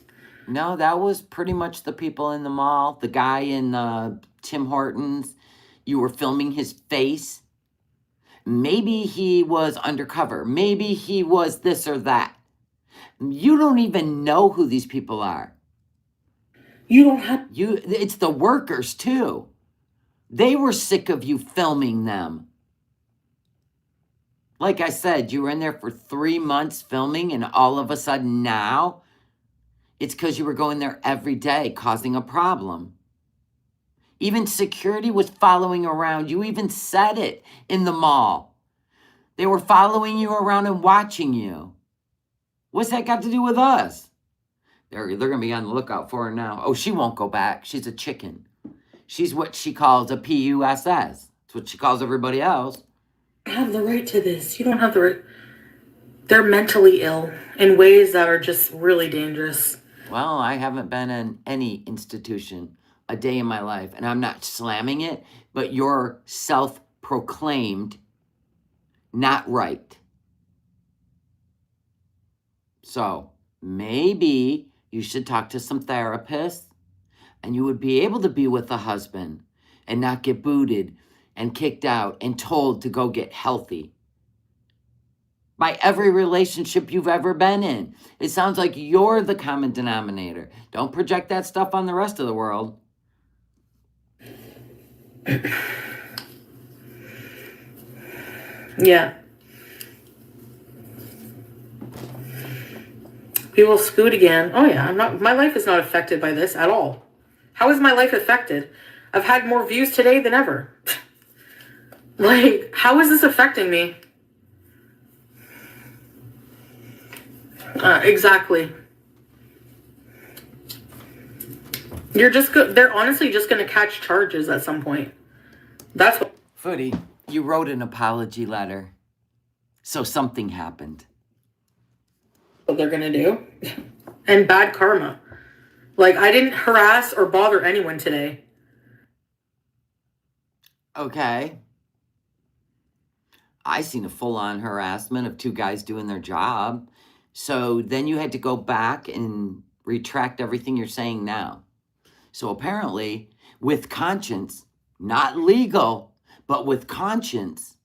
Speaker 1: No, that was pretty much the people in the mall. The guy in Tim Hortons. You were filming his face. Maybe he was undercover. Maybe he was this or that. You don't even know who these people are.
Speaker 2: You don't have...
Speaker 1: It's the workers, too. They were sick of you filming them. Like I said, you were in there for 3 months filming, and all of a sudden now, it's because you were going there every day, causing a problem. Even security was following around. You even said it in the mall. They were following you around and watching you. What's that got to do with us? They're going to be on the lookout for her now. Oh, she won't go back. She's a chicken. She's what she calls a PUSS. That's what she calls everybody else.
Speaker 2: You have the right to this. You don't have the right. They're mentally ill in ways that are just really dangerous.
Speaker 1: Well, I haven't been in any institution a day in my life, and I'm not slamming it, but you're self-proclaimed not right. So maybe you should talk to some therapists, and you would be able to be with a husband and not get booted and kicked out and told to go get healthy. By every relationship you've ever been in. It sounds like you're the common denominator. Don't project that stuff on the rest of the world.
Speaker 2: Yeah. People scoot again. Oh yeah, my life is not affected by this at all. How is my life affected? I've had more views today than ever. Like, how is this affecting me? Exactly. They're honestly just going to catch charges at some point. That's what...
Speaker 1: Foodie, you wrote an apology letter. So something happened.
Speaker 2: What they're going to do. And bad karma. Like, I didn't harass or bother anyone today.
Speaker 1: Okay. I seen a full-on harassment of 2 guys doing their job. So then you had to go back and retract everything you're saying now. So apparently, with conscience, not legal, but with conscience,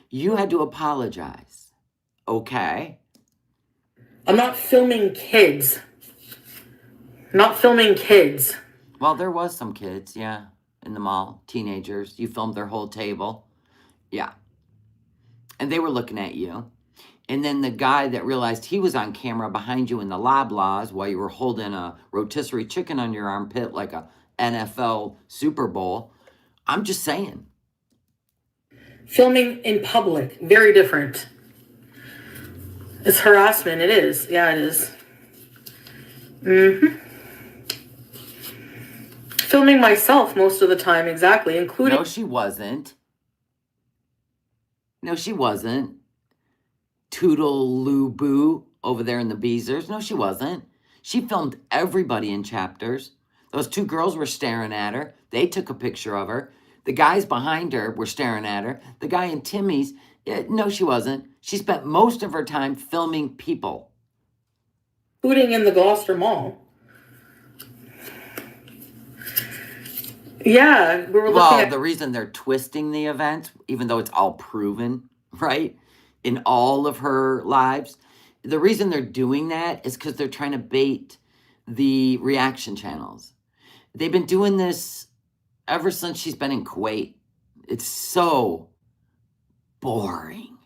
Speaker 1: you had to apologize. Okay?
Speaker 2: I'm not filming kids. Not filming kids.
Speaker 1: Well, there was some kids, yeah, in the mall, teenagers. You filmed their whole table. Yeah. And they were looking at you. And then the guy that realized he was on camera behind you in the Loblaws while you were holding a rotisserie chicken on your armpit like a NFL Super Bowl. I'm just saying.
Speaker 2: Filming in public, very different. It's harassment. It is. Yeah, it is. Filming myself most of the time, exactly, including...
Speaker 1: No, she wasn't. No, she wasn't. Toodle-loo-boo over there in the Beezers. No, she wasn't. She filmed everybody in chapters. Those two girls were staring at her. They took a picture of her. The guys behind her were staring at her. The guy in Timmy's, no, she wasn't. She spent most of her time filming people.
Speaker 2: Fooding in the Gloucester Mall. Yeah, we were looking at...
Speaker 1: the reason they're twisting the event, even though it's all proven, right, in all of her lives, the reason they're doing that is because they're trying to bait the reaction channels. They've been doing this ever since she's been in Kuwait. It's so boring.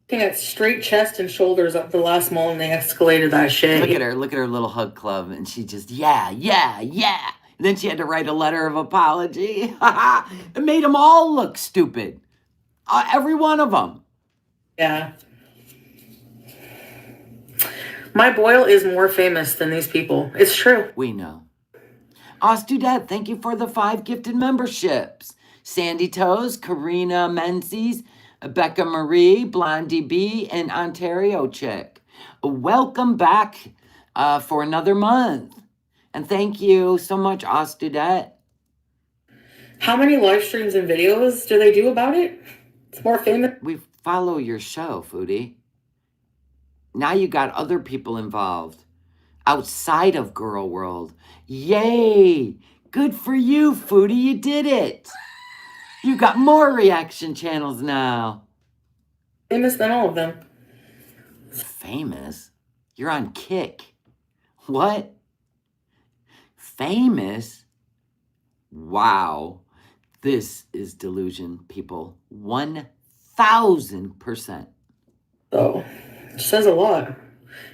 Speaker 2: Looking at straight chest and shoulders up the last mall, and they escalated that shit.
Speaker 1: Look at her little hug club, and she just, yeah. And then she had to write a letter of apology. It made them all look stupid. Every one of them.
Speaker 2: Yeah. My Boyle is more famous than these people. It's true.
Speaker 1: We know. Ostudette, thank you for the 5 gifted memberships. Sandy Toes, Karina Menzies, Becca Marie, Blondie B, and Ontario Chick. Welcome back for another month. And thank you so much, Ostudette.
Speaker 2: How many live streams and videos do they do about it? It's more famous.
Speaker 1: We follow your show, Foodie. Now you got other people involved outside of Girl World. Yay! Good for you, Foodie. You did it. You got more reaction channels now.
Speaker 2: Famous than all of them.
Speaker 1: Famous? You're on Kick. What? Famous? Wow. This is delusion, people. 1,000%.
Speaker 2: So, it says a lot.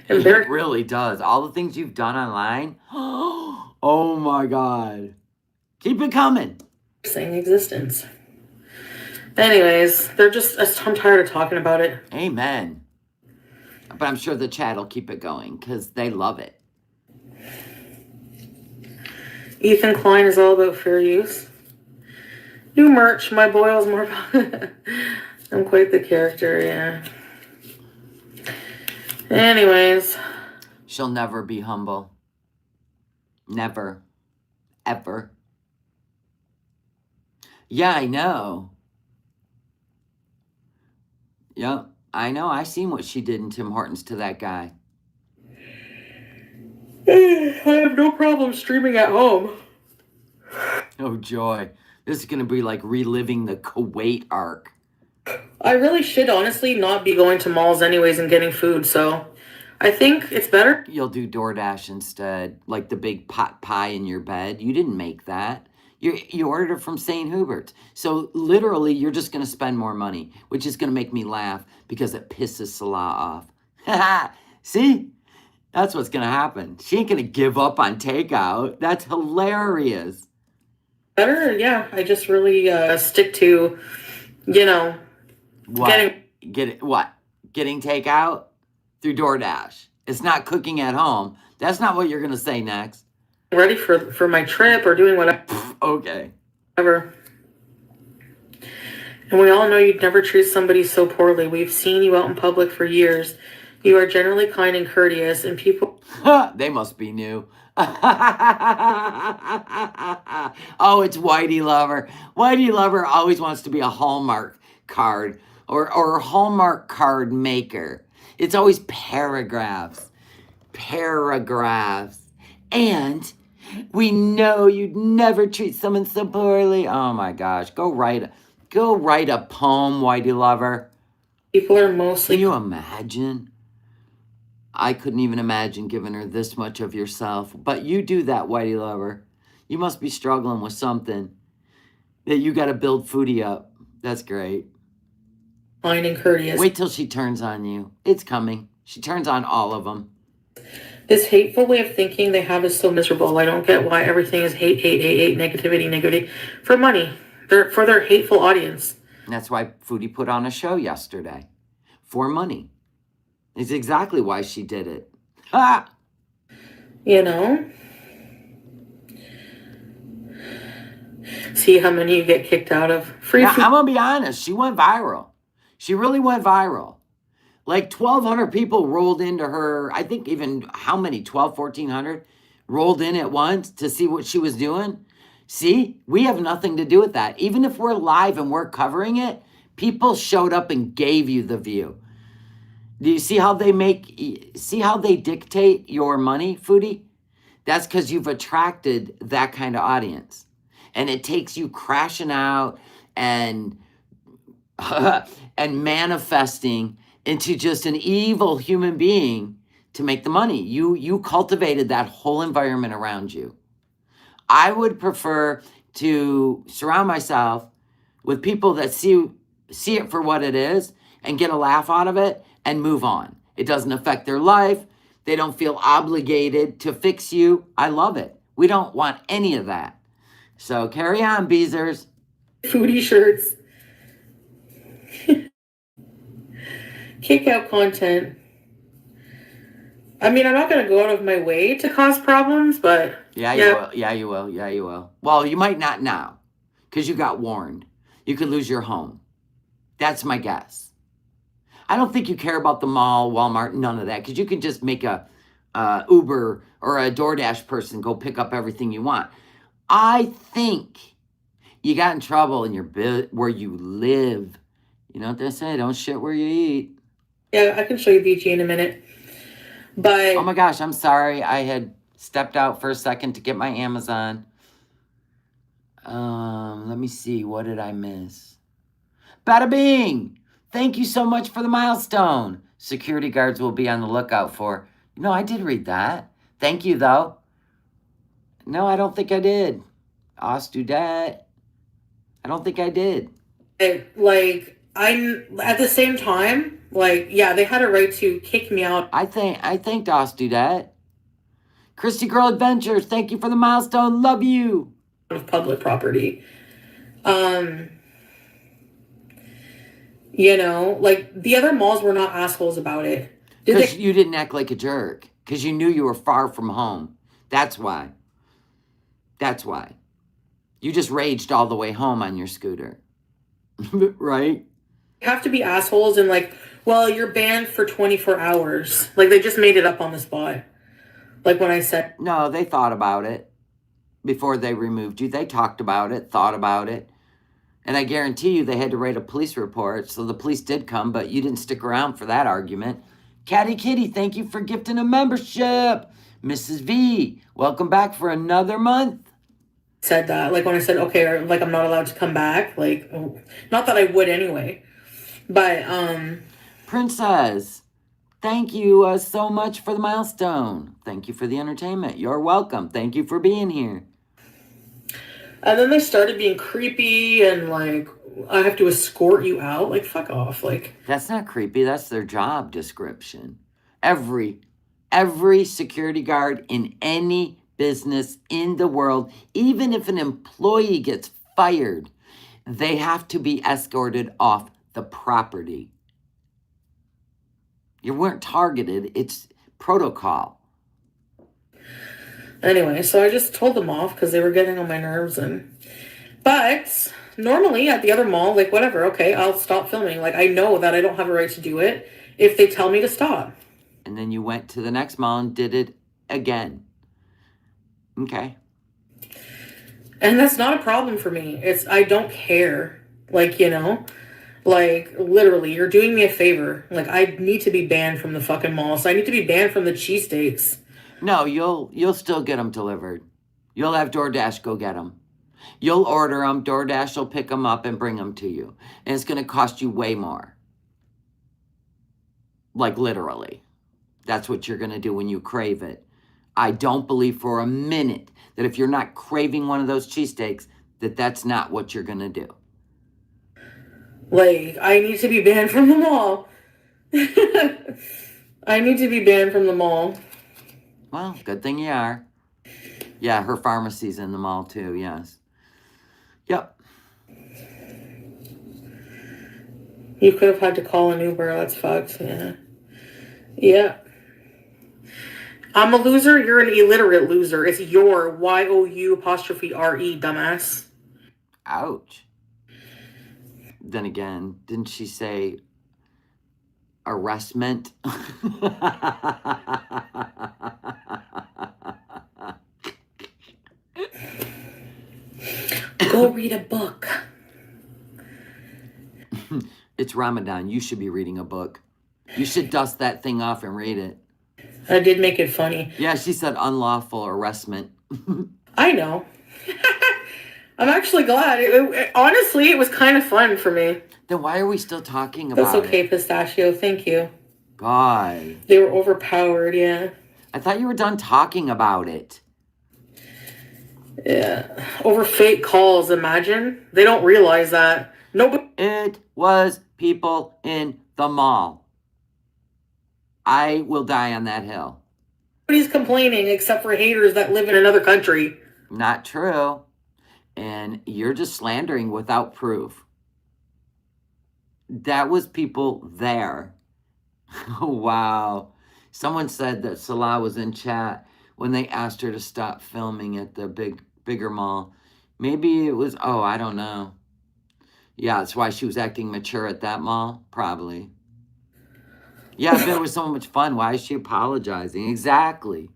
Speaker 1: It really does. All the things you've done online. Oh my God. Keep it coming.
Speaker 2: Saying existence. Anyways, I'm tired of talking about it.
Speaker 1: Amen. But I'm sure the chat will keep it going because they love it.
Speaker 2: Ethan Klein is all about fair use. New merch. My Boyle's more... I'm quite the character, yeah. Anyways.
Speaker 1: She'll never be humble. Never. Ever. Yeah, I know. Yep, I know. I seen what she did in Tim Hortons to that guy.
Speaker 2: I have no problem streaming at home.
Speaker 1: Oh, joy. This is going to be like reliving the Kuwait arc.
Speaker 2: I really should honestly not be going to malls anyways and getting food, so I think it's better.
Speaker 1: You'll do DoorDash instead, like the big pot pie in your bed. You didn't make that. You ordered it from St. Hubert's. So literally, you're just going to spend more money, which is going to make me laugh because it pisses Salah off. See? That's what's going to happen. She ain't going to give up on takeout. That's hilarious.
Speaker 2: Better? Yeah, I just really stick to,
Speaker 1: what? Getting takeout through DoorDash. It's not cooking at home. That's not what you're going to say next.
Speaker 2: Ready for my trip or doing whatever.
Speaker 1: Okay.
Speaker 2: Whatever. And we all know you'd never treat somebody so poorly. We've seen you out in public for years. You are generally kind and courteous, and people...
Speaker 1: They must be new. Oh, it's Whitey Lover. Whitey Lover always wants to be a Hallmark card or a Hallmark card maker. It's always paragraphs. And we know you'd never treat someone so poorly. Oh my gosh. Go write a poem, Whitey Lover.
Speaker 2: People are mostly...
Speaker 1: Can you imagine? I couldn't even imagine giving her this much of yourself. But you do that, Whitey Lover. You must be struggling with something that you got to build Foodie up. That's great.
Speaker 2: Kind and courteous.
Speaker 1: Wait till she turns on you. It's coming. She turns on all of them.
Speaker 2: This hateful way of thinking they have is so miserable. I don't get why everything is hate, negativity. For money. For their hateful audience.
Speaker 1: And that's why Foodie put on a show yesterday. For money. It's exactly why she did it. Ha!
Speaker 2: See how many you get kicked out of. Free food.
Speaker 1: I'm going to be honest. She went viral. She really went viral. Like 1,200 people rolled into her. I think even how many? 1,200, 1,400 rolled in at once to see what she was doing. See, we have nothing to do with that. Even if we're live and we're covering it, people showed up and gave you the view. Do you see how they dictate your money, Foodie? That's because you've attracted that kind of audience. And it takes you crashing out and and manifesting into just an evil human being to make the money. You cultivated that whole environment around you. I would prefer to surround myself with people that see it for what it is and get a laugh out of it and move on. It doesn't affect their life. They don't feel obligated to fix you. I love it. We don't want any of that. So carry on, Beezers.
Speaker 2: Foodie shirts. Kick out content. I mean, I'm not going to go out of my way to cause problems, but...
Speaker 1: Yeah, you will. Yeah, you will. Yeah, you will. Well, you might not now because you got warned. You could lose your home. That's my guess. I don't think you care about the mall, Walmart, none of that, because you can just make a Uber or a DoorDash person go pick up everything you want. I think you got in trouble in your where you live. You know what they say? Don't shit where you eat.
Speaker 2: Yeah, I can show you BG in a minute. But
Speaker 1: oh my gosh, I'm sorry. I had stepped out for a second to get my Amazon. Let me see. What did I miss? Bada bing! Thank you so much for the milestone. Security guards will be on the lookout for. No, I did read that. Thank you, though. No, I don't think I did. Ostudette. I don't think I did.
Speaker 2: I'm at the same time, yeah, they had a right to kick me out.
Speaker 1: I thanked Ostudette. Christy Girl Adventures, thank you for the milestone. Love you.
Speaker 2: Of public property. You know, the other malls were not assholes about it.
Speaker 1: Because you didn't act like a jerk. Because you knew you were far from home. That's why. That's why. You just raged all the way home on your scooter. Right?
Speaker 2: You have to be assholes and well, you're banned for 24 hours. They just made it up on the spot. When I said...
Speaker 1: No, they thought about it before they removed you. They talked about it, thought about it. And I guarantee you they had to write a police report. So the police did come, but you didn't stick around for that argument. Catty Kitty, thank you for gifting a membership. Mrs. V, welcome back for another month.
Speaker 2: Said that, when I said, okay, or I'm not allowed to come back. Not that I would anyway. But,
Speaker 1: Princess, thank you so much for the milestone. Thank you for the entertainment. You're welcome. Thank you for being here.
Speaker 2: And then they started being creepy and I have to escort you out. Fuck off.
Speaker 1: That's not creepy. That's their job description. Every security guard in any business in the world, even if an employee gets fired, they have to be escorted off the property. You weren't targeted. It's protocol.
Speaker 2: Anyway, so I just told them off because they were getting on my nerves. But normally at the other mall, whatever, okay, I'll stop filming. I know that I don't have a right to do it if they tell me to stop.
Speaker 1: And then you went to the next mall and did it again. Okay.
Speaker 2: And that's not a problem for me. I don't care. Literally, you're doing me a favor. I need to be banned from the fucking mall. So I need to be banned from the cheesesteaks.
Speaker 1: No, you'll still get them delivered. You'll have DoorDash go get them. You'll order them. DoorDash will pick them up and bring them to you. And it's going to cost you way more. Literally. That's what you're going to do when you crave it. I don't believe for a minute that if you're not craving one of those cheesesteaks, that's not what you're going to do.
Speaker 2: I need to be banned from the mall. I need to be banned from the mall.
Speaker 1: Well, good thing you are. Yeah, her pharmacy's in the mall too, yes. Yep.
Speaker 2: You could have had to call an Uber. That's fucked. Yeah. Yeah. I'm a loser. You're an illiterate loser. It's your Y-O-U''re, dumbass.
Speaker 1: Ouch. Then again, didn't she say arrestment?
Speaker 2: Go read a book.
Speaker 1: It's Ramadan. You should be reading a book. You should dust that thing off and read it.
Speaker 2: I did make it funny.
Speaker 1: Yeah, she said unlawful arrestment.
Speaker 2: I know. I'm actually glad. Honestly, it was kind of fun for me.
Speaker 1: Then why are we still talking about
Speaker 2: That's okay,
Speaker 1: it?
Speaker 2: Pistachio. Thank you.
Speaker 1: God.
Speaker 2: They were overpowered, yeah.
Speaker 1: I thought you were done talking about it.
Speaker 2: Yeah. Over fake calls, imagine. They don't realize that. Nobody.
Speaker 1: It was people in the mall. I will die on that hill.
Speaker 2: Nobody's complaining except for haters that live in another country.
Speaker 1: Not true. And you're just slandering without proof. That was people there. Wow. Someone said that Salah was in chat when they asked her to stop filming at the bigger mall. Maybe it was, I don't know. Yeah, that's why she was acting mature at that mall? Probably. Yeah, if it was so much fun, why is she apologizing? Exactly.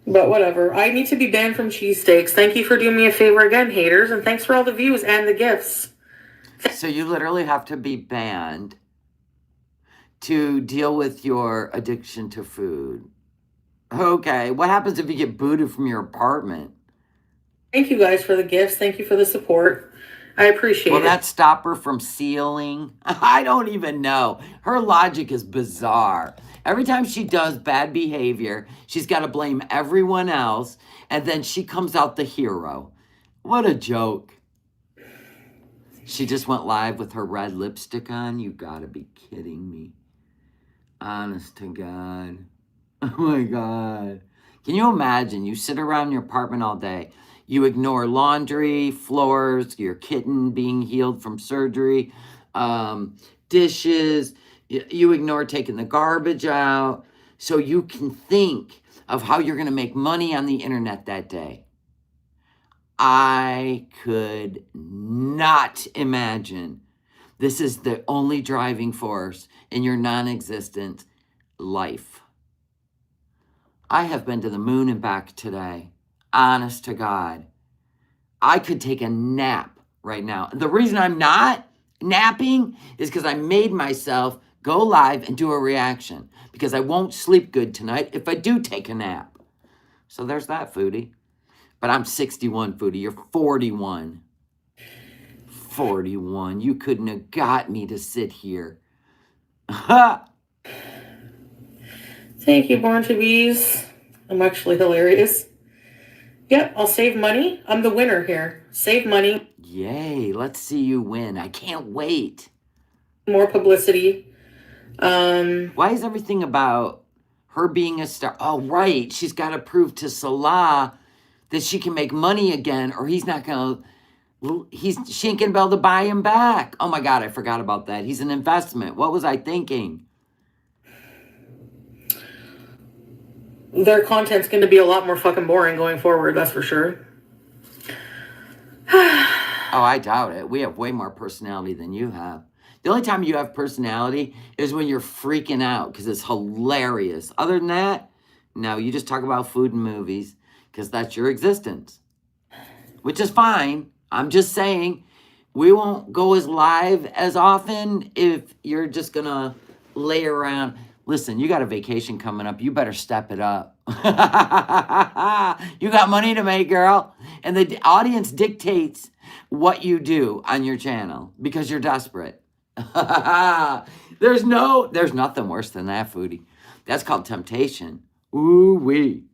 Speaker 2: But whatever. I need to be banned from cheesesteaks. Thank you for doing me a favor again, haters. And thanks for all the views and the gifts.
Speaker 1: So you literally have to be banned to deal with your addiction to food. Okay, what happens if you get booted from your apartment?
Speaker 2: Thank you guys for the gifts. Thank you for the support. I appreciate it.
Speaker 1: Will that stop her from sealing? I don't even know. Her logic is bizarre. Every time she does bad behavior, she's got to blame everyone else, and then she comes out the hero. What a joke. She just went live with her red lipstick on? You gotta be kidding me. Honest to God. Oh my God. Can you imagine? You sit around your apartment all day. You ignore laundry, floors, your kitten being healed from surgery, dishes. You ignore taking the garbage out. So you can think of how you're going to make money on the internet that day. I could not imagine this is the only driving force in your non-existent life. I have been to the moon and back today. Honest to God. I could take a nap right now. The reason I'm not napping is because I made myself go live and do a reaction because I won't sleep good tonight if I do take a nap. So there's that, Foodie. But I'm 61, Foodie. You're 41. 41. You couldn't have got me to sit here. Ha!
Speaker 2: Thank you, Born to Bees. I'm actually hilarious. Yep, I'll save money. I'm the winner here. Save money.
Speaker 1: Yay, let's see you win. I can't wait.
Speaker 2: More publicity.
Speaker 1: Why is everything about her being a star? Oh, right. She's got to prove to Salah that she can make money again, or he's not going to, she ain't going to be able to buy him back. Oh my God, I forgot about that. He's an investment. What was I thinking?
Speaker 2: Their content's going to be a lot more fucking boring going forward, that's for sure.
Speaker 1: Oh, I doubt it. We have way more personality than you have. The only time you have personality is when you're freaking out because it's hilarious. Other than that, no, you just talk about food and movies because that's your existence, which is fine. I'm just saying we won't go as live as often if you're just going to lay around. Listen, you got a vacation coming up. You better step it up. You got money to make, girl. And the audience dictates what you do on your channel because you're desperate. There's nothing worse than that, Foodie. That's called temptation. Ooh-wee.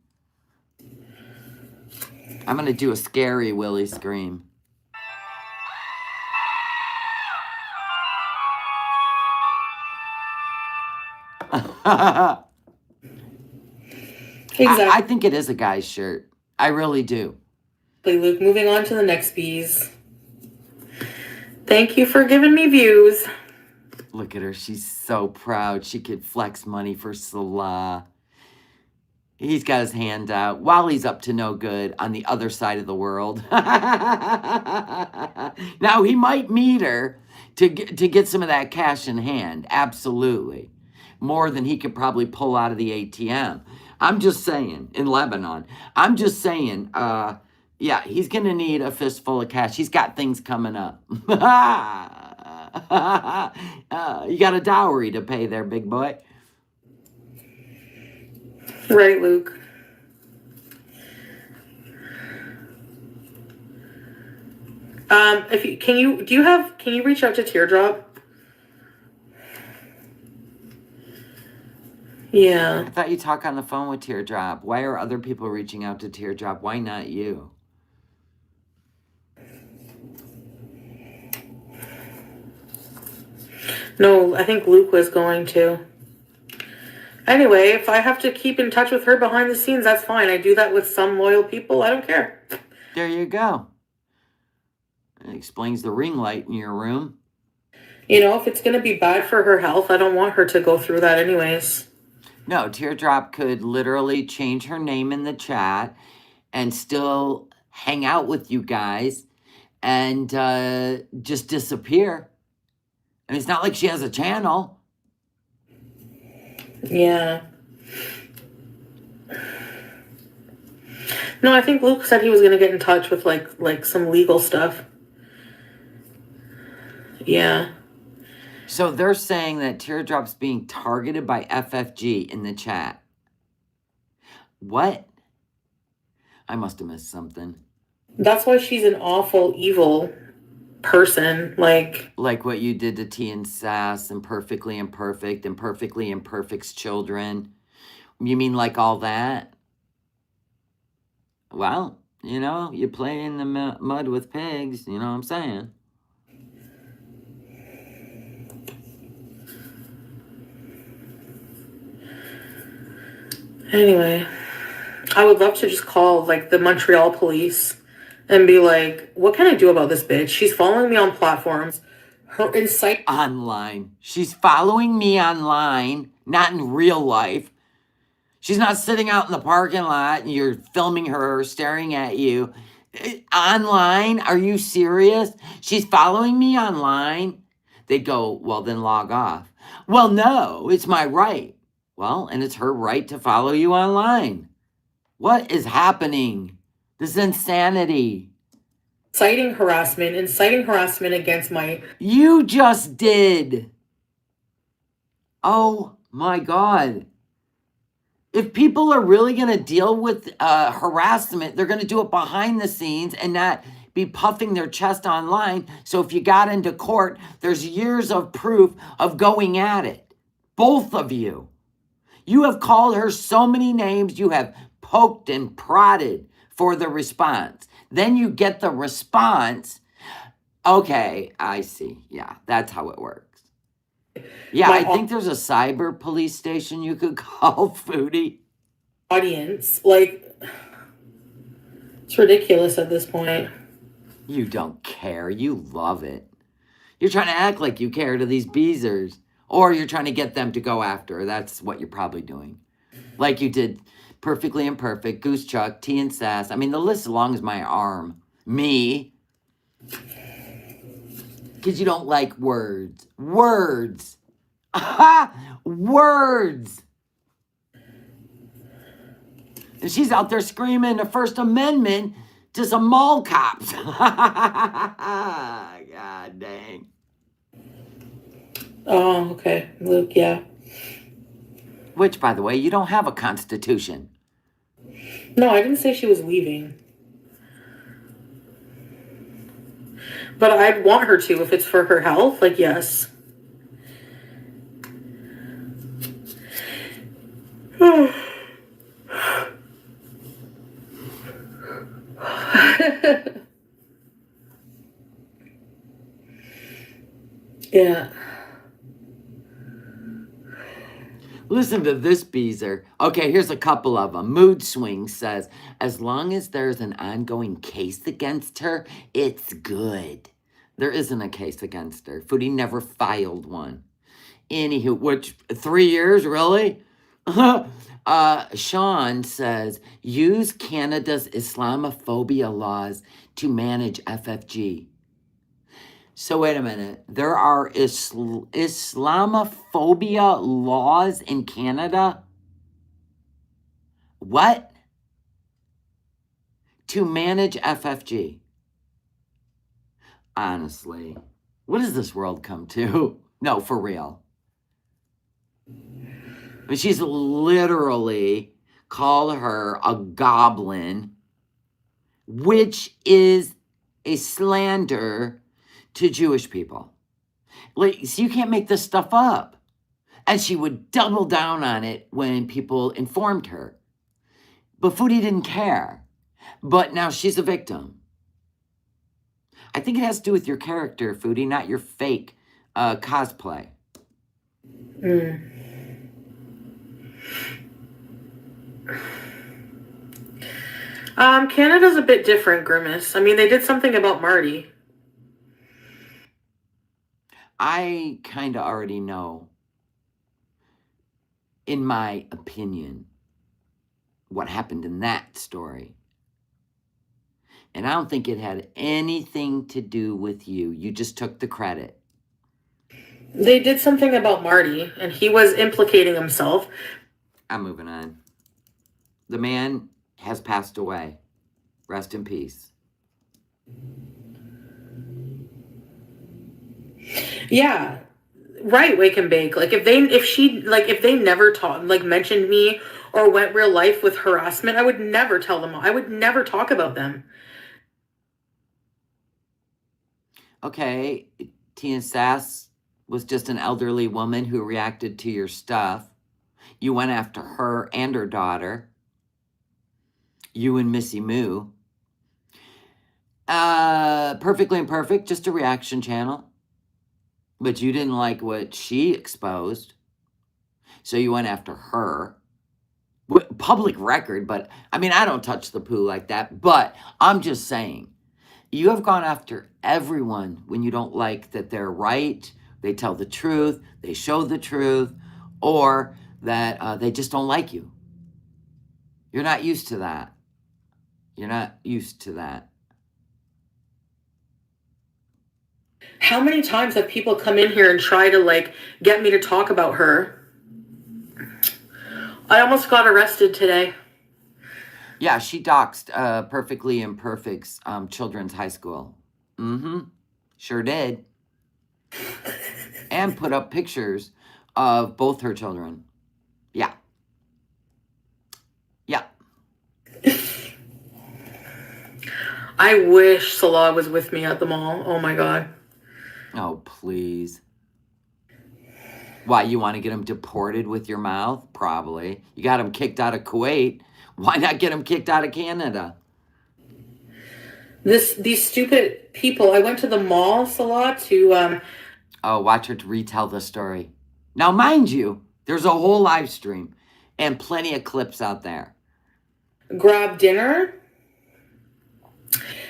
Speaker 1: I'm going to do a scary Willie scream.
Speaker 2: Exactly.
Speaker 1: I think it is a guy's shirt. I really do.
Speaker 2: Luke, moving on to the next bees. Thank you for giving me views.
Speaker 1: Look at her. She's so proud. She could flex money for Salah. He's got his hand out while he's up to no good on the other side of the world. Now, he might meet her to get some of that cash in hand. Absolutely. More than he could probably pull out of the ATM. I'm just saying, in Lebanon. I'm just saying, Yeah, he's going to need a fistful of cash. He's got things coming up. You got a dowry to pay there, big boy.
Speaker 2: Right, Luke. If you can you reach out to Teardrop? Yeah.
Speaker 1: I thought you talk on the phone with Teardrop. Why are other people reaching out to Teardrop? Why not you?
Speaker 2: No, I think Luke was going to. Anyway, if I have to keep in touch with her behind the scenes, that's fine. I do that with some loyal people. I don't care.
Speaker 1: There you go. It explains the ring light in your room.
Speaker 2: You know, if it's going to be bad for her health, I don't want her to go through that anyways.
Speaker 1: No, Teardrop could literally change her name in the chat and still hang out with you guys and just disappear. And it's not like she has a channel.
Speaker 2: Yeah. No, I think Luke said he was going to get in touch with like some legal stuff. Yeah.
Speaker 1: So they're saying that Teardrop's being targeted by FFG in the chat. What? I must have missed something.
Speaker 2: That's why she's an awful, evil person. Like
Speaker 1: what you did to T and Sass and Perfectly Imperfect and Perfectly Imperfect's children. You mean like all that? Well, you know, you play in the mud with pigs, you know what I'm saying?
Speaker 2: Anyway, I would love to just call like the Montreal police and be like, what can I do about this bitch? She's following me on platforms. Her insight
Speaker 1: Online. She's following me online, not in real life. She's not sitting out in the parking lot and you're filming her staring at you. Online? Are you serious? She's following me online? They go, well, then log off. Well, no, it's my right. Well, and it's her right to follow you online. What is happening? This is insanity.
Speaker 2: inciting harassment against my...
Speaker 1: You just did. Oh my God. If people are really going to deal with harassment, they're going to do it behind the scenes and not be puffing their chest online. So if you got into court, there's years of proof of going at it. Both of you. You have called her so many names. You have poked and prodded for the response. Then you get the response. Okay, I see. Yeah, that's how it works. Yeah, I think there's a cyber police station you could call, Foodie.
Speaker 2: Audience, like, it's ridiculous at this point.
Speaker 1: You don't care. You love it. You're trying to act like you care to these beezers. Or you're trying to get them to go after her. That's what you're probably doing. Like you did Perfectly Imperfect, Goose Chuck, T and Sass. I mean, the list as long as my arm. Me. Because you don't like words. Words. Aha! Words. And she's out there screaming the First Amendment to some mall cops. God dang.
Speaker 2: Oh, okay. Luke, yeah.
Speaker 1: Which, by the way, you don't have a constitution.
Speaker 2: No, I didn't say she was leaving. But I'd want her to if it's for her health. Like, yes. Yeah.
Speaker 1: Listen to this beezer. Okay, here's a couple of them. Mood Swing says, as long as there's an ongoing case against her, it's good. There isn't a case against her. Foodie never filed one. Anywho, which, 3 years, really? Sean says, use Canada's Islamophobia laws to manage FFG. So wait a minute. There are Islamophobia laws in Canada? What? to manage FFG. Honestly, what does this world come to? No, for real. I mean, she's literally called her a goblin, which is a slander to Jewish people. Like, so you can't make this stuff up. And she would double down on it when people informed her. But Foodie didn't care. But now she's a victim. I think it has to do with your character, Foodie, not your fake cosplay.
Speaker 2: Canada's a bit different, Grimace. I mean, they did something about Marty.
Speaker 1: I kind of already know, in my opinion, what happened in that story. And I don't think it had anything to do with you. You just took the credit.
Speaker 2: They did something about Marty, and he was implicating himself.
Speaker 1: I'm moving on. The man has passed away. Rest in peace.
Speaker 2: Yeah. Right, Wake and Bake. Like if they never mentioned me or went real life with harassment, I would never tell them. I would never talk about them.
Speaker 1: Okay, Tina Sass was just an elderly woman who reacted to your stuff. You went after her and her daughter. You and Missy Moo. Perfectly Imperfect, just a reaction channel. But you didn't like what she exposed. So you went after her. Public record, but I mean, I don't touch the poo like that. But I'm just saying, you have gone after everyone when you don't like that they're right, they tell the truth, they show the truth, or that they just don't like you. You're not used to that. You're not used to that.
Speaker 2: How many times have people come in here and try to get me to talk about her? I almost got arrested today.
Speaker 1: Yeah, she doxed Perfectly Imperfect's children's high school. Sure did. And put up pictures of both her children. Yeah. Yeah.
Speaker 2: I wish Salah was with me at the mall. Oh my God.
Speaker 1: Oh, please. Why, you want to get him deported with your mouth? Probably. You got him kicked out of Kuwait. Why not get him kicked out of Canada?
Speaker 2: These stupid people. I went to the mall, Salah, to
Speaker 1: Oh, watch her to retell the story. Now, mind you, there's a whole live stream and plenty of clips out there.
Speaker 2: grab dinner.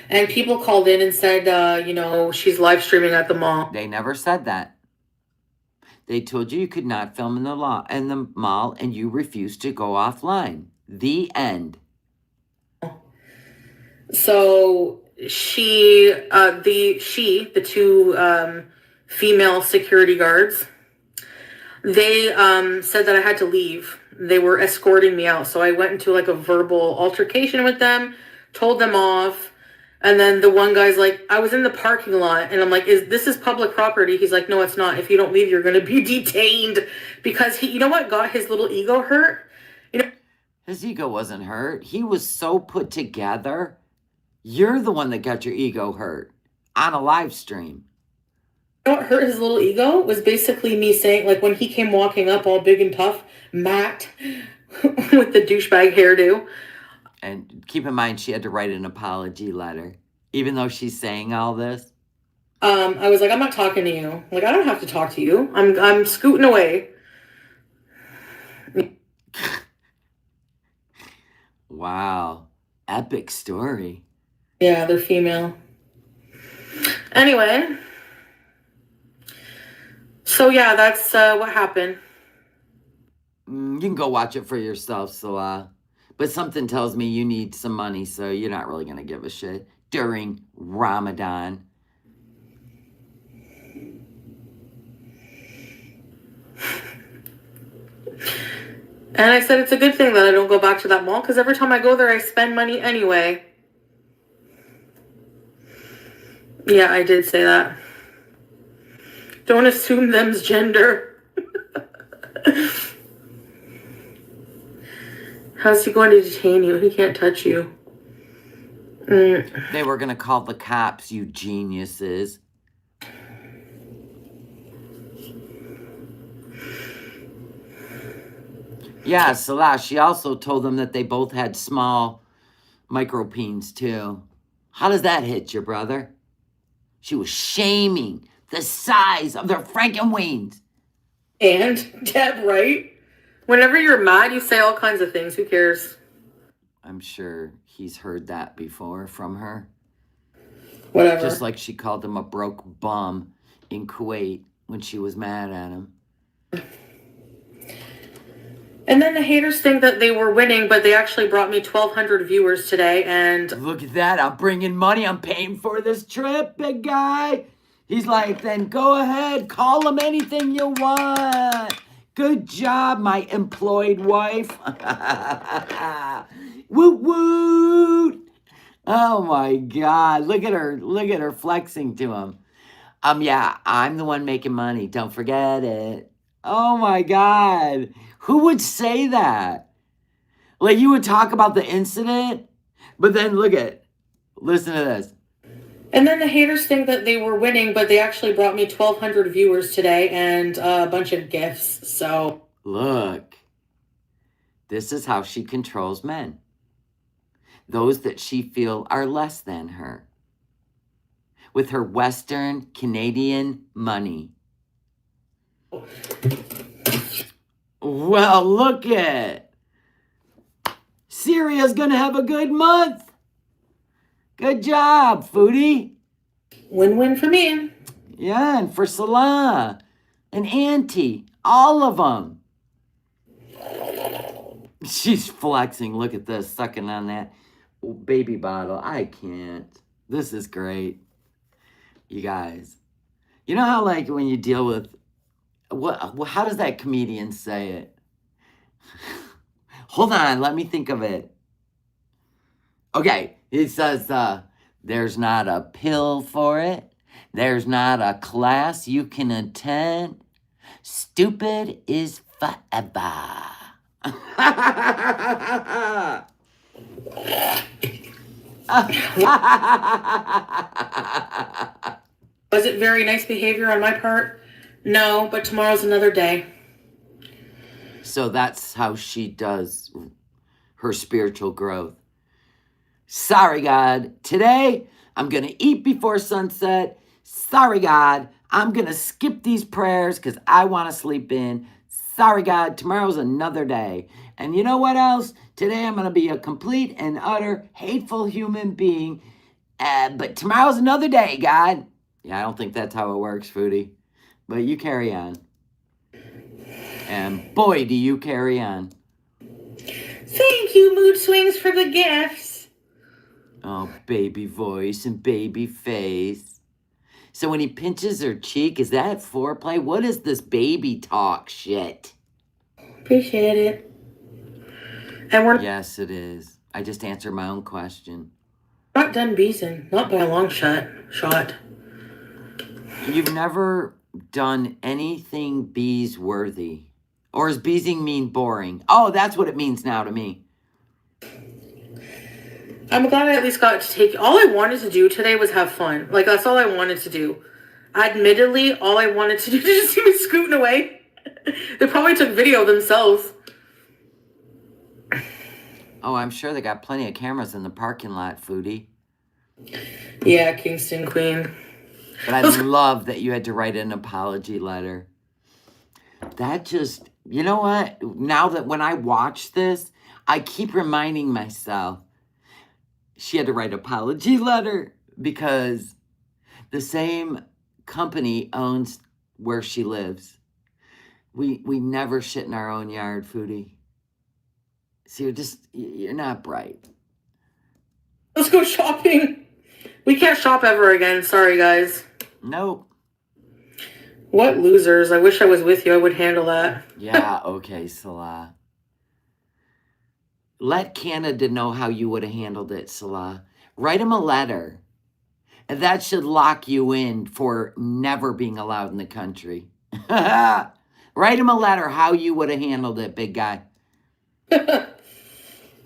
Speaker 2: And people called in and said, she's live streaming at the mall.
Speaker 1: They never said that. They told you could not film in the mall, and you refused to go offline. The end.
Speaker 2: So the two female security guards, they said that I had to leave. They were escorting me out. So I went into a verbal altercation with them, told them off. And then the one guy's like, I was in the parking lot. And I'm like, this is public property? He's like, no, it's not. If you don't leave, you're going to be detained. Because he, you know what got his little ego hurt?
Speaker 1: His ego wasn't hurt. He was so put together. You're the one that got your ego hurt on a live stream.
Speaker 2: You know what hurt his little ego was basically me saying, when he came walking up all big and tough, Matt, with the douchebag hairdo.
Speaker 1: And keep in mind, she had to write an apology letter, even though she's saying all this.
Speaker 2: I was like, I'm not talking to you. I don't have to talk to you. I'm scooting away.
Speaker 1: Wow. Epic story.
Speaker 2: Yeah, they're female. Anyway. So yeah, that's what happened.
Speaker 1: You can go watch it for yourself, Salah. But something tells me you need some money, so you're not really going to give a shit during Ramadan.
Speaker 2: And I said it's a good thing that I don't go back to that mall, because every time I go there, I spend money anyway. Yeah, I did say that. Don't assume them's gender. How's he going to detain you? He can't touch you.
Speaker 1: They were going to call the cops, you geniuses. Yeah, Salah, she also told them that they both had small micropeens too. How does that hit you, brother? She was shaming the size of their Frankenweens.
Speaker 2: And, Deb, right? Whenever you're mad, you say all kinds of things. Who cares?
Speaker 1: I'm sure he's heard that before from her.
Speaker 2: Whatever.
Speaker 1: Just like she called him a broke bum in Kuwait when she was mad at him.
Speaker 2: And then the haters think that they were winning, but they actually brought me 1,200 viewers today. And
Speaker 1: look at that. I'm bringing money. I'm paying for this trip, big guy. He's like, then go ahead. Call him anything you want. Good job, my employed wife. Woot woot. Oh my God. Look at her. Look at her flexing to him. Yeah, I'm the one making money. Don't forget it. Oh my God. Who would say that? Like, you would talk about the incident, but then listen to this.
Speaker 2: And then the haters think that they were winning, but they actually brought me 1,200 viewers today and a bunch of gifts. So
Speaker 1: look, this is how she controls men. Those that she feel are less than her. With her Western Canadian money. Well, look at. Syria's gonna have a good month. Good job, Foodie.
Speaker 2: Win-win for me.
Speaker 1: Yeah, and for Salah and Auntie, all of them. She's flexing. Look at this, sucking on that baby bottle. I can't. This is great. You guys. You know how, like, when you deal with, how does that comedian say it? Hold on, let me think of it. Okay, he says, there's not a pill for it. There's not a class you can attend. Stupid is forever.
Speaker 2: Was it very nice behavior on my part? No, but tomorrow's another day.
Speaker 1: So that's how she does her spiritual growth. Sorry, God. Today, I'm going to eat before sunset. Sorry, God. I'm going to skip these prayers because I want to sleep in. Sorry, God. Tomorrow's another day. And you know what else? Today, I'm going to be a complete and utter hateful human being. But tomorrow's another day, God. Yeah, I don't think that's how it works, Foodie. But you carry on. And boy, do you carry on.
Speaker 2: Thank you, Mood Swings, for the gifts.
Speaker 1: Oh, baby voice and baby face. So when he pinches her cheek, is that foreplay? What is this baby talk shit?
Speaker 2: Appreciate it. And we're
Speaker 1: Yes, it is. I just answered my own question.
Speaker 2: not done beezing. Not by a long shot.
Speaker 1: You've never done anything bees worthy. Or does beezing mean boring? Oh, that's what it means now to me.
Speaker 2: I'm glad I at least got to take... All I wanted to do today was have fun. Like, that's all I wanted to do. Admittedly, all I wanted to do is just see me scooting away. They probably took video themselves.
Speaker 1: Oh, I'm sure they got plenty of cameras in the parking lot, Foodie.
Speaker 2: Yeah, Kingston Queen.
Speaker 1: But I love that you had to write an apology letter. That just... You know what? Now that when I watch this, I keep reminding myself she had to write an apology letter because the same company owns where she lives. We never shit in our own yard, Foodie. So you're not bright.
Speaker 2: Let's go shopping. We can't shop ever again. Sorry, guys.
Speaker 1: Nope.
Speaker 2: What losers. I wish I was with you. I would handle that.
Speaker 1: Yeah, okay, Salah. Let Canada know how you would have handled it, Salah. Write him a letter That should lock you in for never being allowed in the country. Write him a letter how you would have handled it, big guy.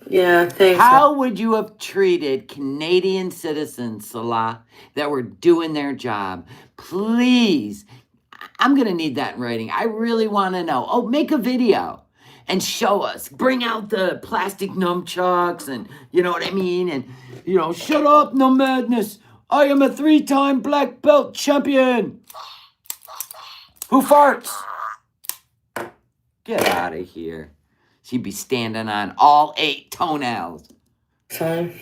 Speaker 2: Yeah, thanks.
Speaker 1: How would you have treated Canadian citizens, Salah, that were doing their job? Please, I'm going to need that in writing. I really want to know. Oh, make a video and show us. Bring out the plastic nunchucks and, you know what I mean? And, you know, shut up, no madness. I am a 3-time black belt champion. Who farts? Get out of here. She'd be standing on all 8 toenails.
Speaker 2: Son.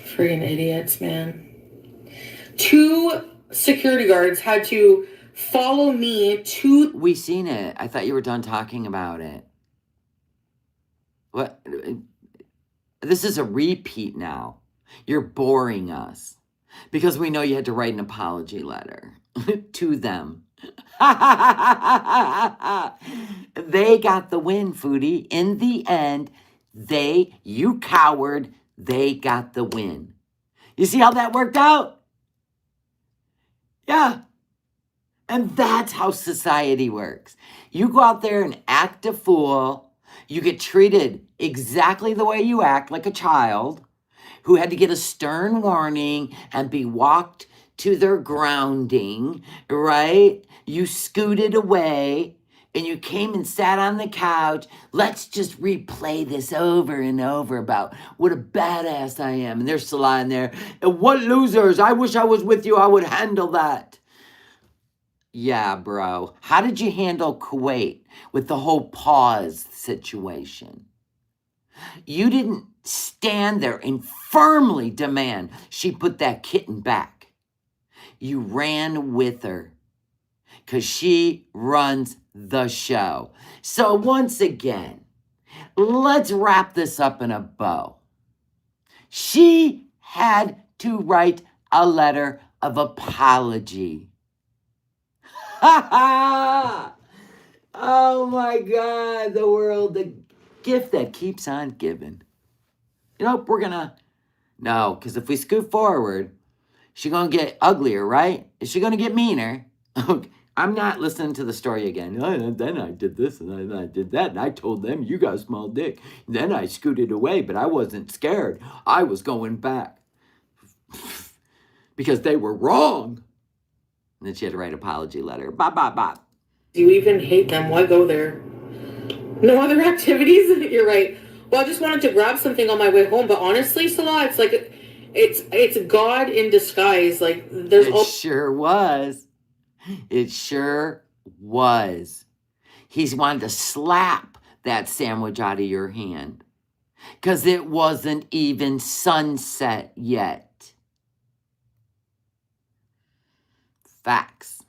Speaker 2: Freaking idiots, man. 2 security guards had to follow me to...
Speaker 1: We seen it. I thought you were done talking about it. What? This is a repeat now. You're boring us. Because we know you had to write an apology letter to them. They got the win, Foodie. In the end, you coward, they got the win. You see how that worked out? Yeah. And that's how society works. You go out there and act a fool. You get treated exactly the way you act, like a child who had to get a stern warning and be walked to their grounding, right? You scooted away and you came and sat on the couch. Let's just replay this over and over about what a badass I am. And there's Salah in there. And what losers. I wish I was with you. I would handle that. Yeah, bro. How did you handle Kuwait with the whole pause situation? You didn't stand there and firmly demand she put that kitten back. You ran with her because she runs the show. So once again, let's wrap this up in a bow. She had to write a letter of apology. Ha ha! Oh my God, the world, the gift that keeps on giving. You know, no, because if we scoot forward, she's going to get uglier, right? Is she going to get meaner? I'm not listening to the story again. Oh, then I did this and I did that. And I told them, you got a small dick. Then I scooted away, but I wasn't scared. I was going back. Because they were wrong. And then she had to write an apology letter. Bop, bop, bop.
Speaker 2: You even hate them. Why go there? No other activities? You're right. Well, I just wanted to grab something on my way home, but honestly, Salah, it's like it's God in disguise. Like there's
Speaker 1: It sure was. It sure was. He's wanted to slap that sandwich out of your hand. Because it wasn't even sunset yet. Facts.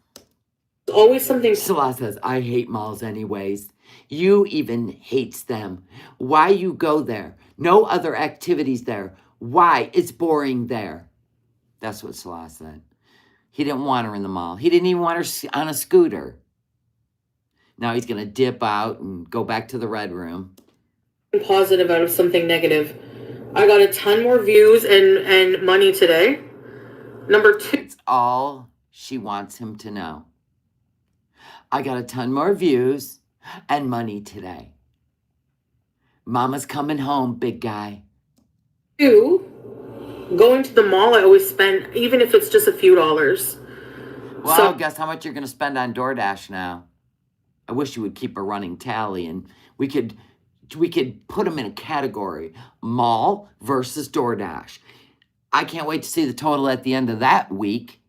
Speaker 2: always something.
Speaker 1: Salah says, I hate malls anyways. You even hates them. Why you go there? No other activities there. Why? It's boring there. That's what Salah said. He didn't want her in the mall. He didn't even want her on a scooter. Now he's going to dip out and go back to the red room.
Speaker 2: Positive out of something negative. I got a ton more views and money today. Number 2.
Speaker 1: It's all she wants him to know. I got a ton more views and money today. Mama's coming home, big guy.
Speaker 2: 2, going to the mall, I always spend, even if it's just a few dollars.
Speaker 1: Well,
Speaker 2: So-
Speaker 1: guess how much you're going to spend on DoorDash now? I wish you would keep a running tally and we could put them in a category. Mall versus DoorDash. I can't wait to see the total at the end of that week.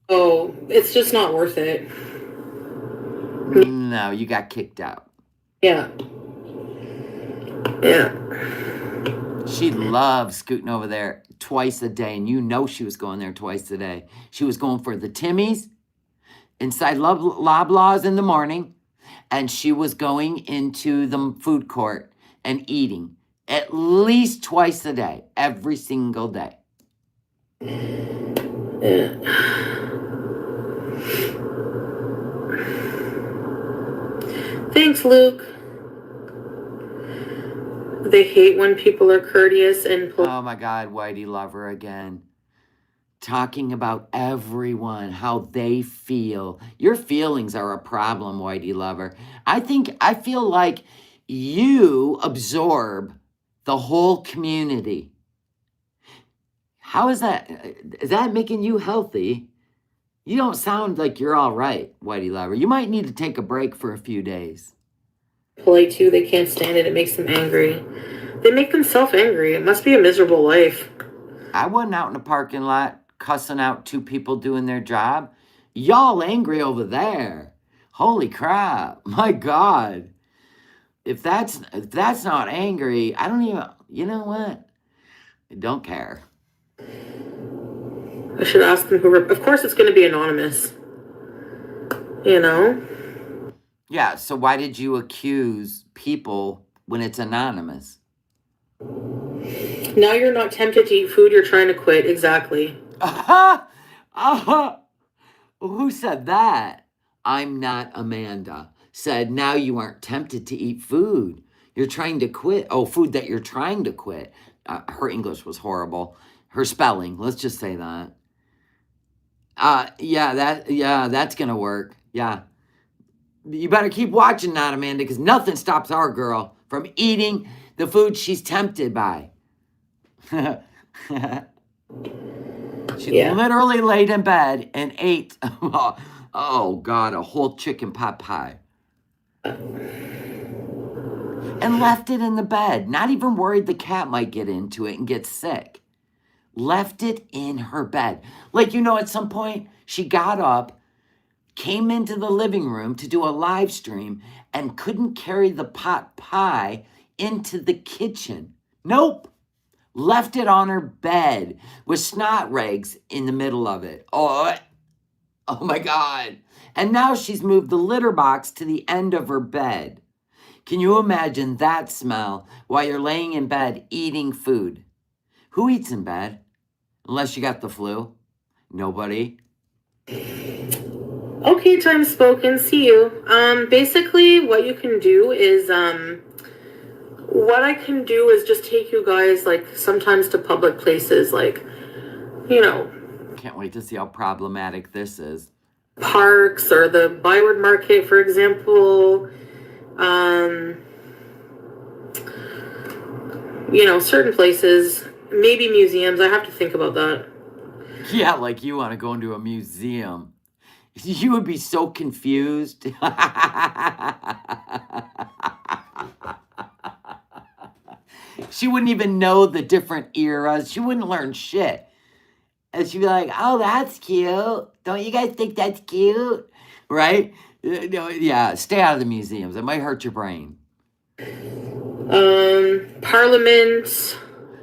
Speaker 2: Oh, it's just not worth it.
Speaker 1: No, you got kicked out.
Speaker 2: Yeah. Yeah.
Speaker 1: She loves scooting over there twice a day, and you know she was going there twice a day. She was going for the Timmy's inside Loblaws in the morning, and she was going into the food court and eating at least twice a day, every single day.
Speaker 2: Yeah. Thanks, Luke. They hate when people are courteous and
Speaker 1: Oh my God, Whitey Lover again. Talking about everyone, how they feel. Your feelings are a problem, Whitey Lover. I feel like you absorb the whole community. How is that? Is that making you healthy? You don't sound like you're all right, Whitey Lover. You might need to take a break for a few days.
Speaker 2: polite too. They can't stand it. It makes them angry. They make themselves angry. It must be a miserable life.
Speaker 1: I wasn't out in the parking lot cussing out two people doing their job. Y'all angry over there. Holy crap. My God. If that's not angry, I don't even, you know what? I don't care.
Speaker 2: I should ask them who. Of course, it's going to be anonymous. You know?
Speaker 1: Yeah, so why did you accuse people when it's anonymous?
Speaker 2: Now you're not tempted to eat food, you're trying to quit. Exactly.
Speaker 1: Who said that? I'm not Amanda. Said, now you aren't tempted to eat food. You're trying to quit. Oh, food that you're trying to quit. Her English was horrible. Her spelling, let's just say that. That's gonna work. Yeah. You better keep watching that, Amanda, because nothing stops our girl from eating the food she's tempted by. She literally laid in bed and ate, oh God, a whole chicken pot pie. And left it in the bed, not even worried the cat might get into it and get sick. Left it in her bed. Like, at some point, she got up, came into the living room to do a live stream, and couldn't carry the pot pie into the kitchen. Nope. Left it on her bed with snot rags in the middle of it. Oh my God. And now she's moved the litter box to the end of her bed. Can you imagine that smell while you're laying in bed eating food? Who eats in bed? Unless you got the flu. Nobody.
Speaker 2: Okay, time spoken. See you. Basically, what you can do is, what I can do is just take you guys, like, sometimes to public places, like,
Speaker 1: Can't wait to see how problematic this is.
Speaker 2: Parks or the Byward Market, for example. Certain places, maybe museums. I have to think about that.
Speaker 1: Yeah, like you want to go into a museum. You would be so confused. She wouldn't even know the different eras. She wouldn't learn shit. And she'd be like, oh, that's cute. Don't you guys think that's cute? Right? Yeah, stay out of the museums. It might hurt your brain.
Speaker 2: Parliament.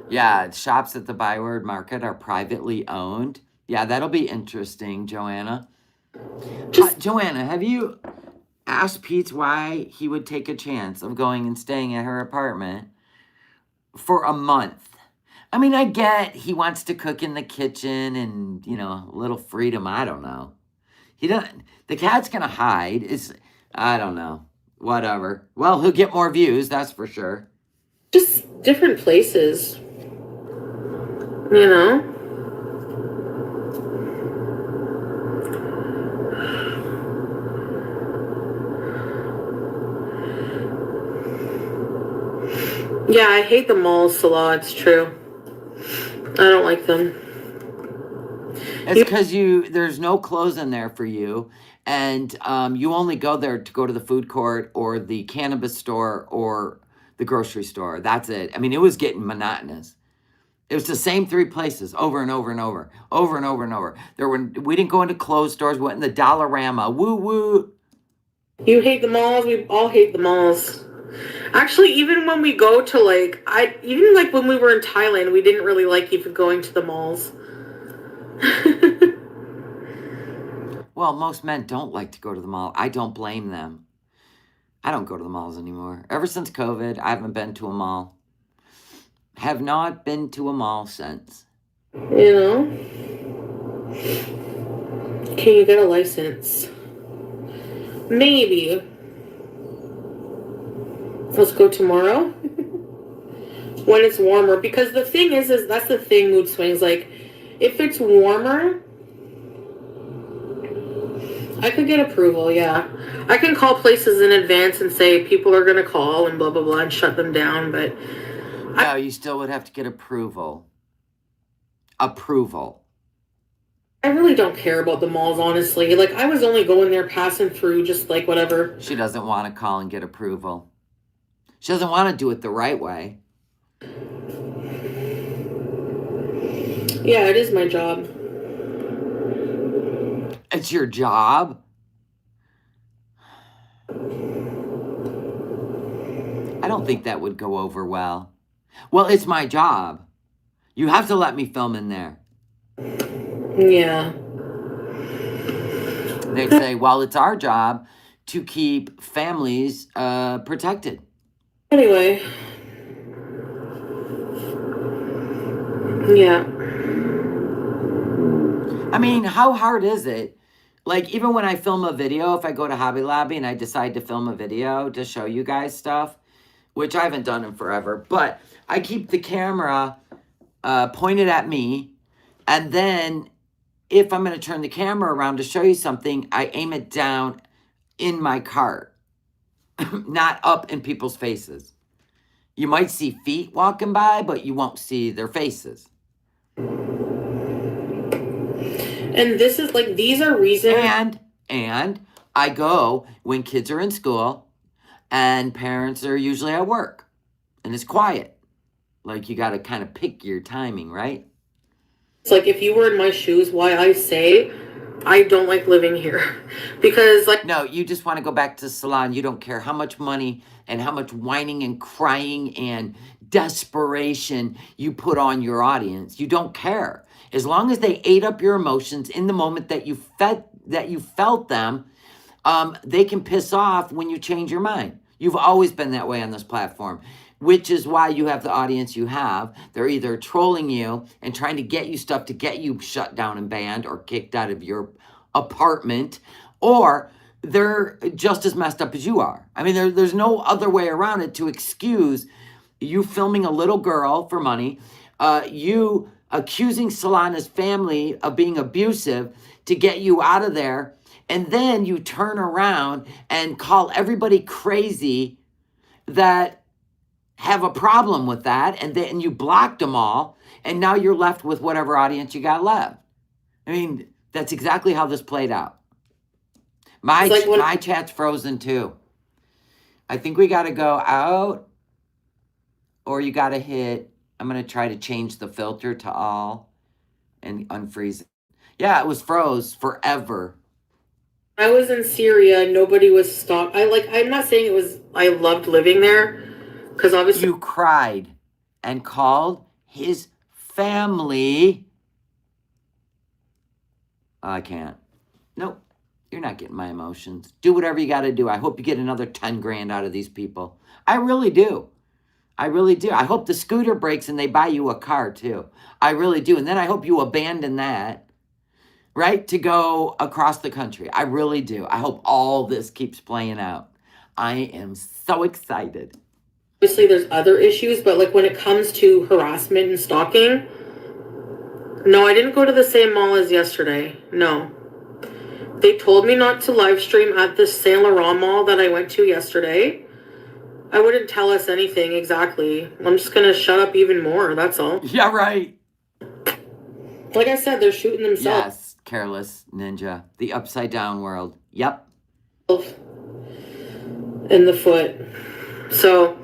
Speaker 1: Yeah, shops at the Byward Market are privately owned. Yeah, that'll be interesting, Joanna. Joanna, have you asked Pete why he would take a chance of going and staying at her apartment for a month? I mean, I get he wants to cook in the kitchen and, a little freedom. I don't know. He doesn't. The cat's going to hide. I don't know. Whatever. Well, he'll get more views, that's for sure.
Speaker 2: Just different places. You know? Yeah, I hate the malls a lot. It's true. I don't like them.
Speaker 1: It's because there's no clothes in there for you, and you only go there to go to the food court or the cannabis store or the grocery store. That's it. I mean, it was getting monotonous. It was the same three places over and over and over, over and over and over. We didn't go into clothes stores. We went in the Dollarama. Woo woo.
Speaker 2: You hate the malls. We all hate the malls. Actually, even when we go to when we were in Thailand, we didn't really like even going to the malls.
Speaker 1: Well, most men don't like to go to the mall. I don't blame them. I don't go to the malls anymore. Ever since COVID, I haven't been to a mall. Have not been to a mall since.
Speaker 2: Can you get a license? Maybe. Let's go tomorrow. when it's warmer. Because the thing is that's the thing, mood swings. Like, if it's warmer, I could get approval, yeah. I can call places in advance and say people are going to call and blah, blah, blah, and shut them down, but...
Speaker 1: No, you still would have to get approval. Approval.
Speaker 2: I really don't care about the malls, honestly. Like, I was only going there passing through, just like whatever.
Speaker 1: She doesn't want to call and get approval. She doesn't want to do it the right way.
Speaker 2: Yeah, it is my job.
Speaker 1: It's your job? I don't think that would go over well. Well, it's my job. You have to let me film in there.
Speaker 2: Yeah.
Speaker 1: They'd say, well, it's our job to keep families protected.
Speaker 2: Anyway. Yeah.
Speaker 1: I mean, how hard is it? Like, even when I film a video, if I go to Hobby Lobby and I decide to film a video to show you guys stuff, which I haven't done in forever, but I keep the camera pointed at me, and then if I'm going to turn the camera around to show you something, I aim it down in my cart, not up in people's faces. You might see feet walking by, but you won't see their faces.
Speaker 2: And this is like, these are reasons.
Speaker 1: And I go when kids are in school and parents are usually at work and it's quiet. Like, you got to kind of pick your timing, right?
Speaker 2: It's like, if you were in my shoes, why I say I don't like living here. Because, like...
Speaker 1: No, you just want to go back to the salon. You don't care how much money and how much whining and crying and desperation you put on your audience. You don't care. As long as they ate up your emotions in the moment that you felt them, they can piss off when you change your mind. You've always been that way on this platform, which is why you have the audience you have. They're either trolling you and trying to get you stuff to get you shut down and banned or kicked out of your apartment, or they're just as messed up as you are. I mean, there's no other way around it to excuse you filming a little girl for money, you accusing Solana's family of being abusive to get you out of there, and then you turn around and call everybody crazy that have a problem with that, and then you blocked them all, and now you're left with whatever audience you got left. I mean, that's exactly how this played out. My chat's frozen too. I think we got to go out, or you got to hit... I'm going to try to change the filter to all and unfreeze it. Yeah, it was froze forever.
Speaker 2: I was in Syria, nobody was stopped. I'm not saying it was, I loved living there, because obviously...
Speaker 1: You cried and called his family. I can't. Nope. You're not getting my emotions. Do whatever you got to do. I hope you get another 10 grand out of these people. I really do. I really do. I hope the scooter breaks and they buy you a car too. I really do. And then I hope you abandon that, right, to go across the country. I really do. I hope all this keeps playing out. I am so excited.
Speaker 2: Obviously, there's other issues, but like when it comes to harassment and stalking, no, I didn't go to the same mall as yesterday. No. They told me not to live stream at the Saint Laurent mall that I went to yesterday. I wouldn't tell us anything exactly. I'm just going to shut up even more. That's all.
Speaker 1: Yeah, right.
Speaker 2: Like I said, they're shooting themselves.
Speaker 1: Yes, careless ninja. The upside down world. Yep.
Speaker 2: In the foot. So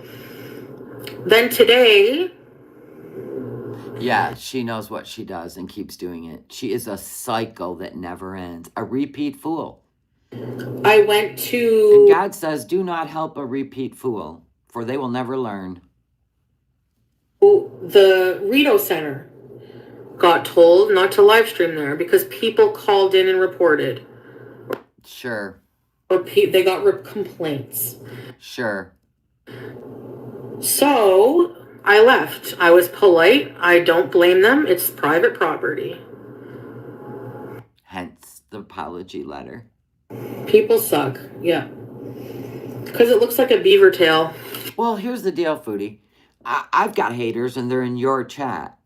Speaker 2: then today...
Speaker 1: Yeah, she knows what she does and keeps doing it. She is a cycle that never ends. A repeat fool.
Speaker 2: I went to...
Speaker 1: And God says, do not help a repeat fool, for they will never learn.
Speaker 2: The Rito Center got told not to live stream there because people called in and reported.
Speaker 1: Sure.
Speaker 2: Or they got complaints.
Speaker 1: Sure.
Speaker 2: So I left. I was polite. I don't blame them. It's private property.
Speaker 1: Hence the apology letter.
Speaker 2: People suck. Yeah. Because it looks like a beaver tail.
Speaker 1: Well, here's the deal, Foodie. I've got haters and they're in your chat.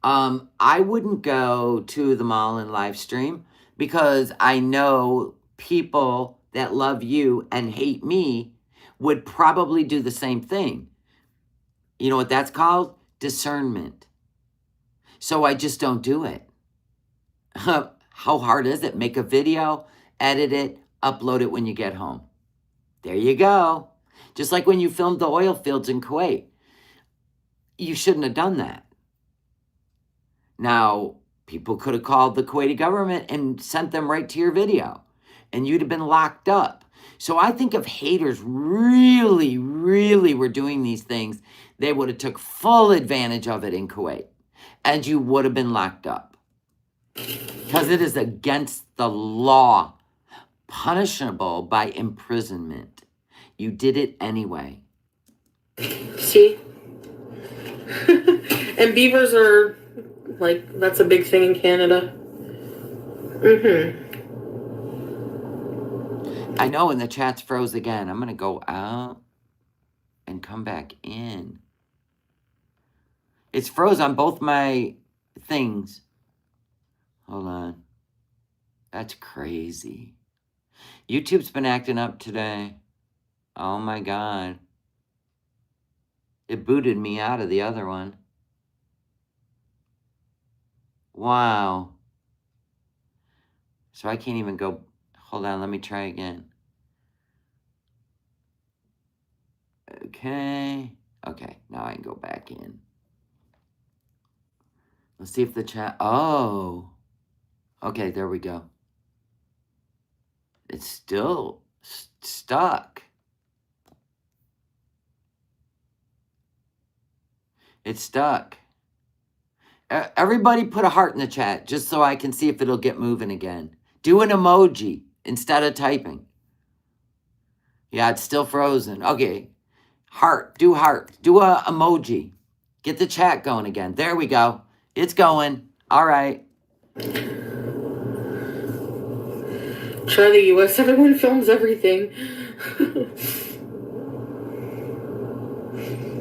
Speaker 1: I wouldn't go to the mall and live stream because I know people that love you and hate me would probably do the same thing. You know what that's called? Discernment. So I just don't do it. How hard is it? Make a video, edit it, upload it when you get home. There you go. Just like when you filmed the oil fields in Kuwait. You shouldn't have done that. Now, people could have called the Kuwaiti government and sent them right to your video, and you'd have been locked up. So I think if haters really, really were doing these things, they would have took full advantage of it in Kuwait, and you would have been locked up. Because it is against the law, punishable by imprisonment. You did it anyway.
Speaker 2: See? And beavers are, like, that's a big thing in Canada.
Speaker 1: I know, and the chat's froze again. I'm going to go out and come back in. It's froze on both my things. Hold on. That's crazy. YouTube's been acting up today. Oh my God. It booted me out of the other one. Wow. So I can't even go. Hold on, let me try again. Okay. Okay, now I can go back in. Let's see if the chat. Oh. Okay, there we go. It's still stuck. It's stuck. Everybody put a heart in the chat just so I can see if it'll get moving again. Do an emoji instead of typing. Yeah, it's still frozen. Okay. Heart. Do heart. Do a emoji. Get the chat going again. There we go. It's going. All right.
Speaker 2: Try the US. Everyone films everything.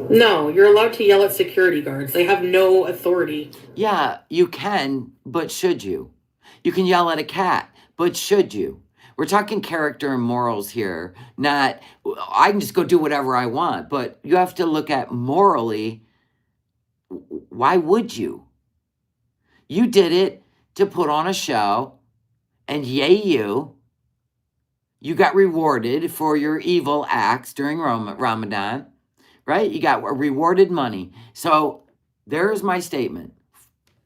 Speaker 2: No, you're allowed to yell at security guards. They have no authority.
Speaker 1: Yeah, you can, but should you? You can yell at a cat, but should you? We're talking character and morals here, not, I can just go do whatever I want, but you have to look at morally, why would you? You did it to put on a show, and yay you. You got rewarded for your evil acts during Ramadan, right? You got rewarded money. So there's my statement.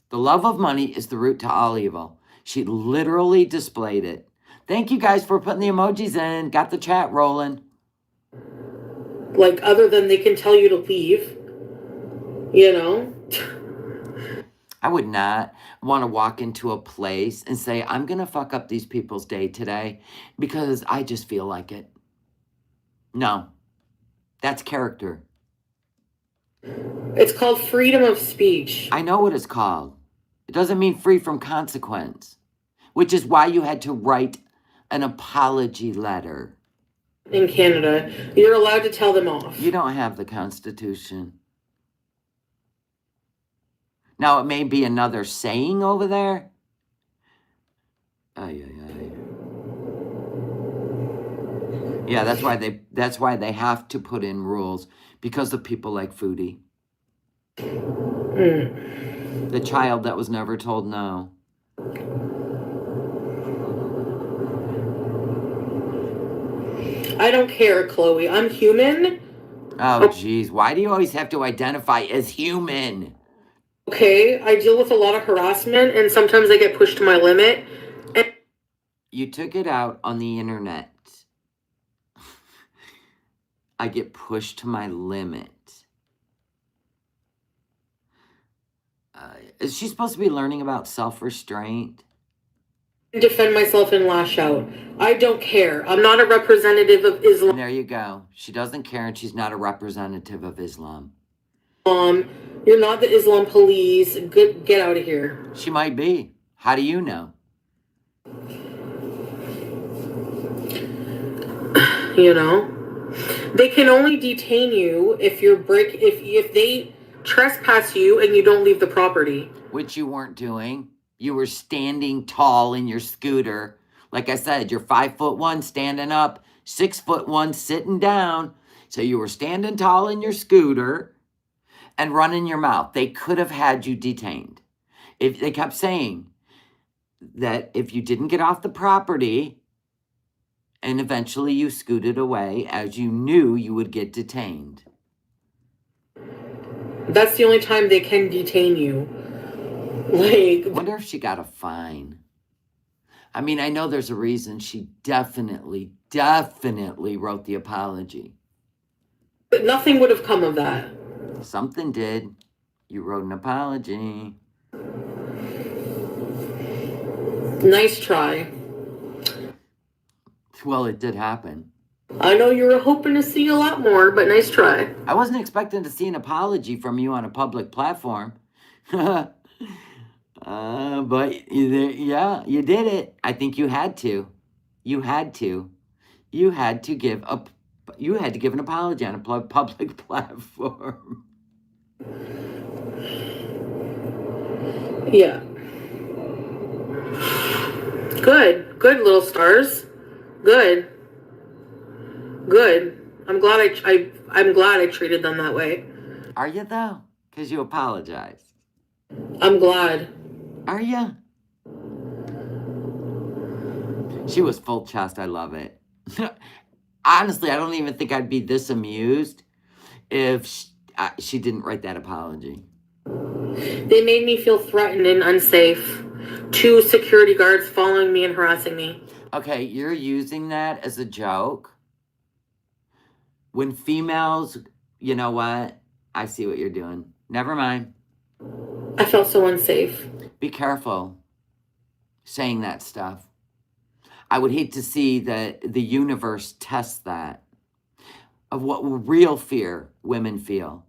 Speaker 1: The love of money is the root to all evil. She literally displayed it. Thank you guys for putting the emojis in. Got the chat rolling.
Speaker 2: Like, other than they can tell you to leave, you know?
Speaker 1: I would not want to walk into a place and say, I'm going to fuck up these people's day today because I just feel like it. No, that's character.
Speaker 2: It's called freedom of speech.
Speaker 1: I know what it's called. It doesn't mean free from consequence, which is why you had to write an apology letter.
Speaker 2: In Canada, you're allowed to tell them off.
Speaker 1: You don't have the Constitution. Now, it may be another saying over there. Ay, ay, ay. Yeah, that's why they have to put in rules, because of people like Foodie. The child that was never told no.
Speaker 2: I don't care, Chloe. I'm human.
Speaker 1: Oh, geez. Why do you always have to identify as human?
Speaker 2: Okay, I deal with a lot of harassment, and sometimes I get pushed to my limit. And
Speaker 1: you took it out on the internet. I get pushed to my limit. Is she supposed to be learning about self-restraint?
Speaker 2: Defend myself and lash out. I don't care. I'm not a representative of Islam.
Speaker 1: And there you go. She doesn't care, and she's not a representative of Islam.
Speaker 2: You're not the Islam police. Get out of here.
Speaker 1: She might be. How do you know?
Speaker 2: You know? They can only detain you if if they trespass you and you don't leave the property.
Speaker 1: Which you weren't doing. You were standing tall in your scooter. Like I said, you're 5'1" standing up, 6'1" sitting down. So you were standing tall in your scooter and running your mouth. They could have had you detained. If they kept saying that if you didn't get off the property and eventually you scooted away, as you knew you would get detained.
Speaker 2: That's the only time they can detain you. Like,
Speaker 1: I wonder if she got a fine. I mean, I know there's a reason she definitely wrote the apology.
Speaker 2: but nothing would have come of that.
Speaker 1: Something did. You wrote an apology.
Speaker 2: Nice try.
Speaker 1: Well, it did happen.
Speaker 2: I know you were hoping to see a lot more, but nice try.
Speaker 1: I wasn't expecting to see an apology from you on a public platform. But yeah, you did it. I think you had to. You had to. You had to give an apology on a public platform.
Speaker 2: Yeah. Good little stars. Good. I'm glad I'm glad I treated them that way.
Speaker 1: Are you though? Because you apologized.
Speaker 2: I'm glad.
Speaker 1: Are you? She was full chest. I love it. Honestly, I don't even think I'd be this amused if she didn't write that apology.
Speaker 2: They made me feel threatened and unsafe. 2 security guards following me and harassing me.
Speaker 1: Okay, you're using that as a joke. When females, you know what? I see what you're doing. Never mind.
Speaker 2: I felt so unsafe.
Speaker 1: Be careful saying that stuff. I would hate to see that the universe test that of what real fear women feel.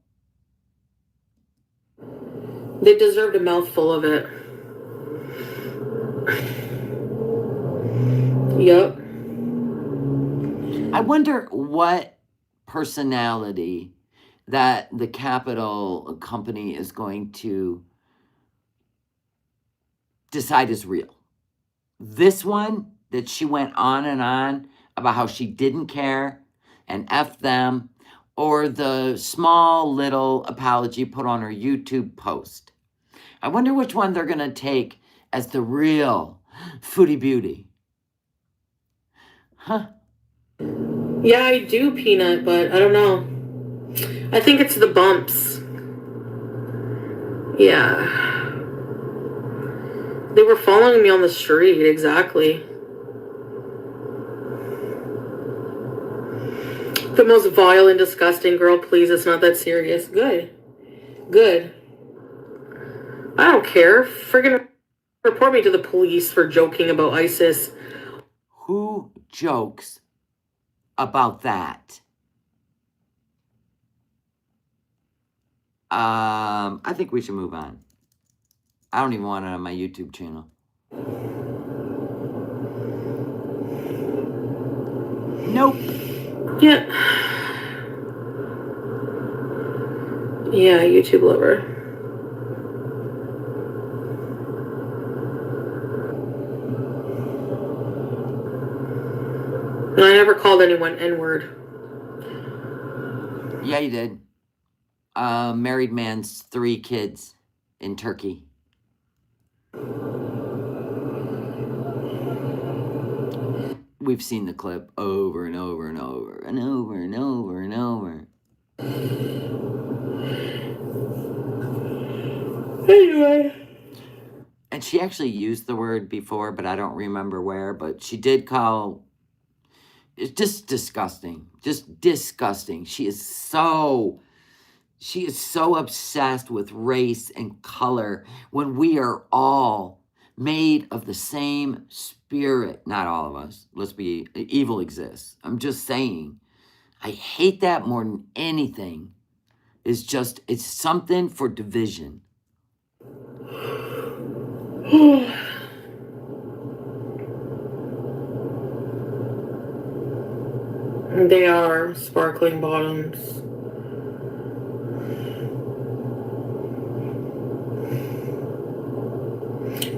Speaker 2: They deserved a mouthful of it. Yup.
Speaker 1: I wonder what personality that the capital company is going to decide is real. This one that she went on and on about how she didn't care and F them, or the small little apology put on her YouTube post. I wonder which one they're going to take as the real Foodie Beauty. Huh?
Speaker 2: Yeah, I do, Peanut, but I don't know. I think it's the bumps. Yeah. They were following me on the street, exactly. The most vile and disgusting girl, please, it's not that serious. Good. I don't care. Friggin' report me to the police for joking about ISIS.
Speaker 1: Who jokes about that? I think we should move on. I don't even want it on my YouTube channel. Nope.
Speaker 2: Yeah. Yeah, YouTube lover. And I never called anyone N-word.
Speaker 1: Yeah, you did. Married man's 3 kids in Turkey. We've seen the clip over and over and over and over and over and over.
Speaker 2: Anyway.
Speaker 1: And she actually used the word before, but I don't remember where. But she did call... It's just disgusting. Just disgusting. She is so obsessed with race and color when we are all made of the same spirit. Not all of us. Let's be... Evil exists. I'm just saying. I hate that more than anything. It's something for division.
Speaker 2: They are sparkling bottoms.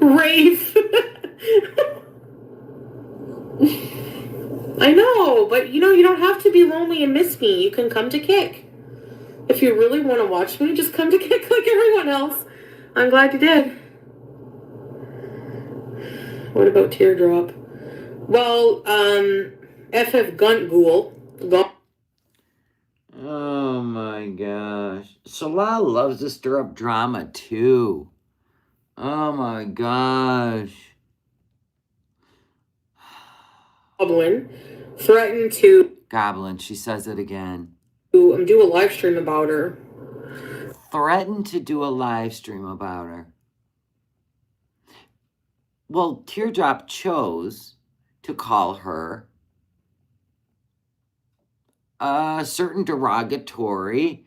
Speaker 2: Rafe! I know, but you know, you don't have to be lonely and miss me. You can come to Kick. If you really want to watch me, just come to Kick like everyone else. I'm glad you did. What about Teardrop? Well, FF Gunt Ghoul.
Speaker 1: Oh my gosh. Salah loves to stir up drama too. Oh my gosh.
Speaker 2: Goblin threatened to
Speaker 1: Goblin, she says it again.
Speaker 2: do a live stream about her.
Speaker 1: Threatened to do a live stream about her. Well, Teardrop chose to call her a certain derogatory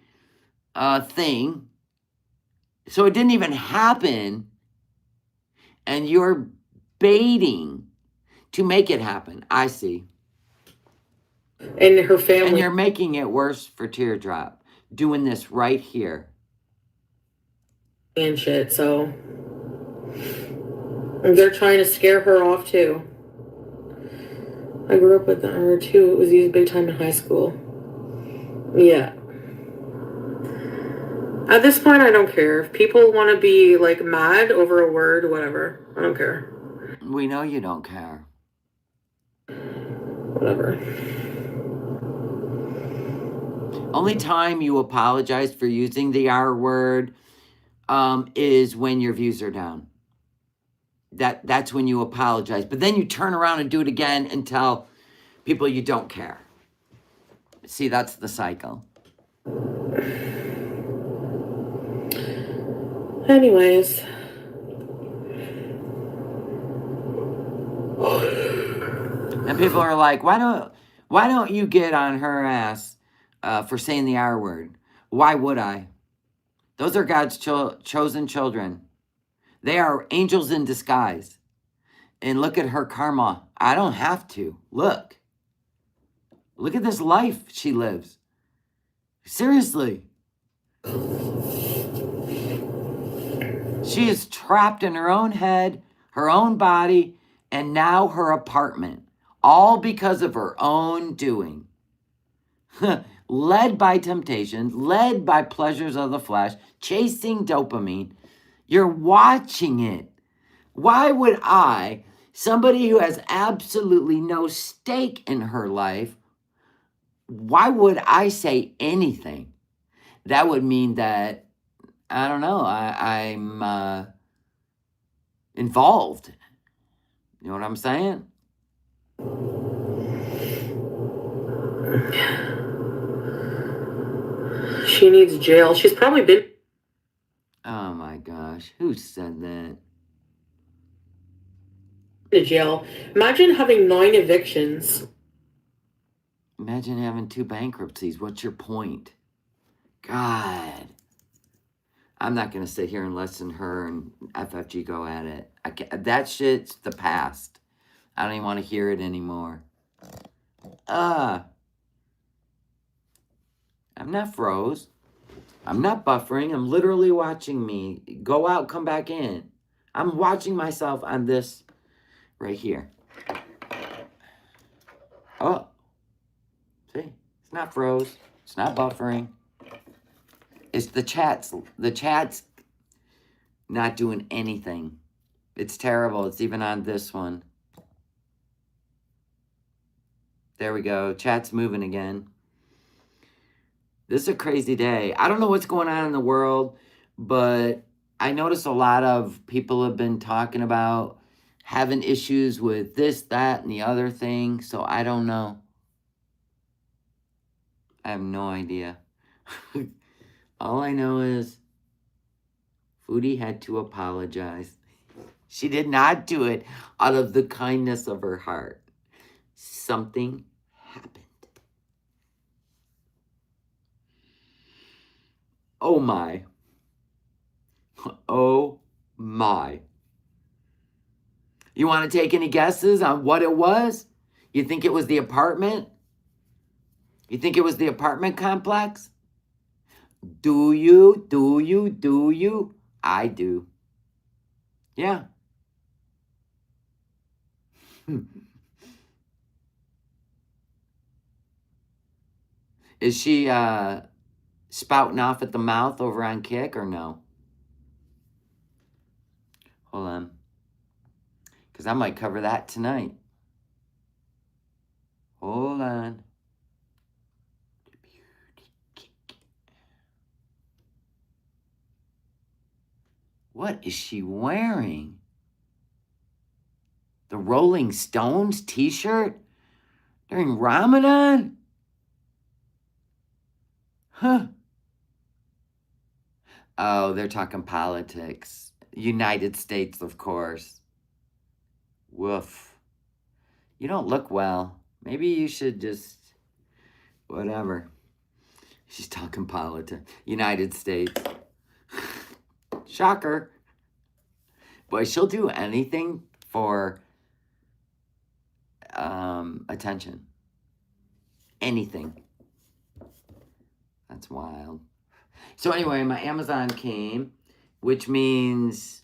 Speaker 1: thing. So it didn't even happen. And you're baiting to make it happen. I see.
Speaker 2: And her family.
Speaker 1: And you're making it worse for Teardrop. Doing this right here.
Speaker 2: And shit, so. They're trying to scare her off too. I grew up with her too. It was used big time in high school. Yeah. At this point, I don't care. If people want to be like mad over a word, whatever. I don't care.
Speaker 1: We know you don't care.
Speaker 2: Whatever.
Speaker 1: Only time you apologize for using the R word is when your views are down. That's when you apologize. But then you turn around and do it again and tell people you don't care. See, that's the cycle.
Speaker 2: Anyways.
Speaker 1: And people are like, why don't you get on her ass for saying the R word? Why would I? Those are God's chosen children. They are angels in disguise. And look at her karma. I don't have to. Look. Look at this life she lives. Seriously. She is trapped in her own head, her own body, and now her apartment. All because of her own doing. Led by temptations, led by pleasures of the flesh, chasing dopamine. You're watching it. Why would I, somebody who has absolutely no stake in her life, why would I say anything? That would mean that, I don't know, I'm involved. You know what I'm saying?
Speaker 2: She needs jail. She's probably been.
Speaker 1: Oh my gosh, who said that?
Speaker 2: To jail. Imagine having 9 evictions.
Speaker 1: Imagine having 2 bankruptcies. What's your point? God. I'm not going to sit here and listen her and FFG go at it. That shit's the past. I don't even want to hear it anymore. I'm not froze. I'm not buffering. I'm literally watching me go out, come back in. I'm watching myself on this right here. Oh. See? It's not froze. It's not buffering. It's the chats. The chat's not doing anything. It's terrible. It's even on this one. There we go. Chat's moving again. This is a crazy day. I don't know what's going on in the world, but I notice a lot of people have been talking about having issues with this, that, and the other thing. So I don't know. I have no idea. All I know is Foodie had to apologize. She did not do it out of the kindness of her heart. Something happened. Oh my. Oh my. You want to take any guesses on what it was? You think it was the apartment? You think it was the apartment complex? Do you? Do you? Do you? I do. Yeah. Is she spouting off at the mouth over on Kick or no? Hold on. Because I might cover that tonight. Hold on. What is she wearing? The Rolling Stones t-shirt? During Ramadan? Huh. Oh, they're talking politics. United States, of course. Woof. You don't look well. Maybe you should just... Whatever. She's talking politics. United States. Shocker. Boy, she'll do anything for attention. Anything. That's wild. So anyway, my Amazon came, which means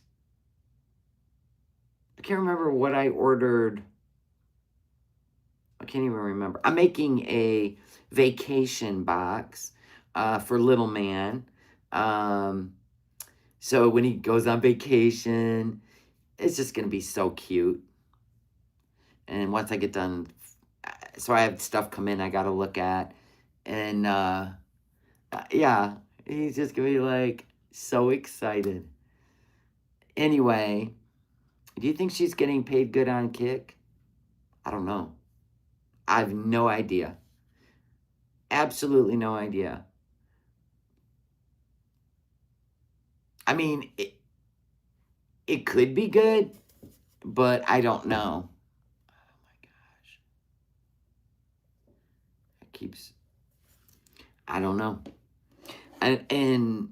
Speaker 1: I can't remember what I ordered. I can't even remember. I'm making a vacation box for little man. So when he goes on vacation, it's just going to be so cute. And once I get done, so I have stuff come in I got to look at. And yeah, he's just going to be like so excited. Anyway, do you think she's getting paid good on Kick? I don't know. I have no idea. Absolutely no idea. I mean, it could be good, but I don't know. Oh my gosh. It keeps... I don't know. And in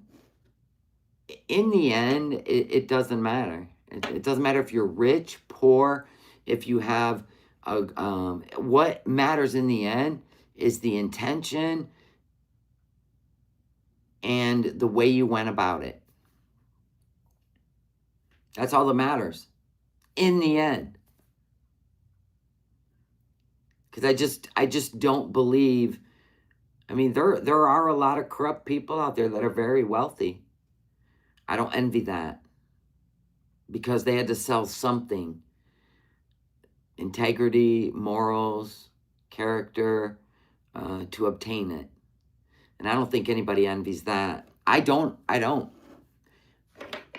Speaker 1: the end, it doesn't matter. It doesn't matter if you're rich, poor, if you have... what matters in the end is the intention and the way you went about it. That's all that matters in the end. Because I just don't believe... I mean, there are a lot of corrupt people out there that are very wealthy. I don't envy that. Because they had to sell something. Integrity, morals, character, to obtain it. And I don't think anybody envies that. I don't.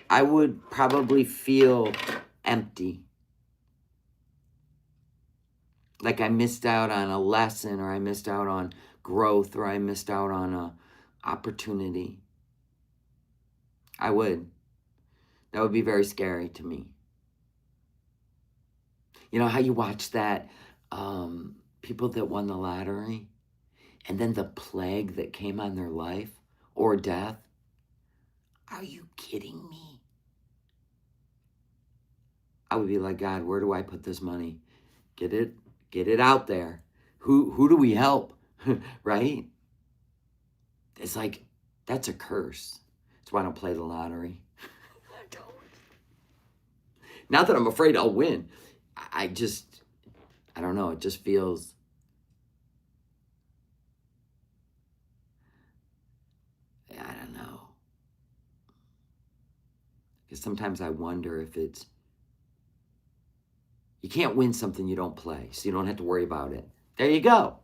Speaker 1: I would probably feel empty. Like I missed out on a lesson, or I missed out on growth, or I missed out on a opportunity. I would. That would be very scary to me. You know how you watch that, people that won the lottery, and then the plague that came on their life, or death? Are you kidding me? I would be like, God, where do I put this money? Get it out there. Who do we help? Right? It's like, that's a curse. That's why I don't play the lottery. I don't. Not that I'm afraid I'll win. I don't know. It just feels... I don't know. Because sometimes I wonder if it's... You can't win something you don't play, so you don't have to worry about it. There you go.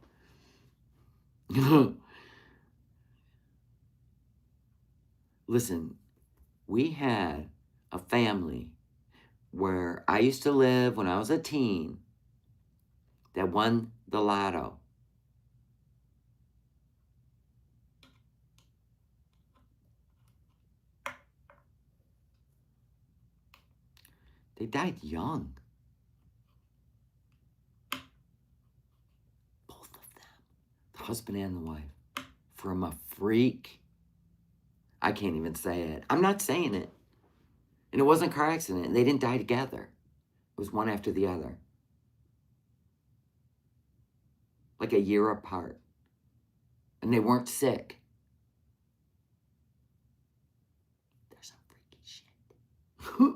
Speaker 1: Listen, we had a family where I used to live when I was a teen that won the lotto. They died young. Both of them. The husband and the wife. From a freak. I can't even say it. I'm not saying it. And it wasn't a car accident. They didn't die together. It was one after the other. Like a year apart. and they weren't sick. There's some freaky shit.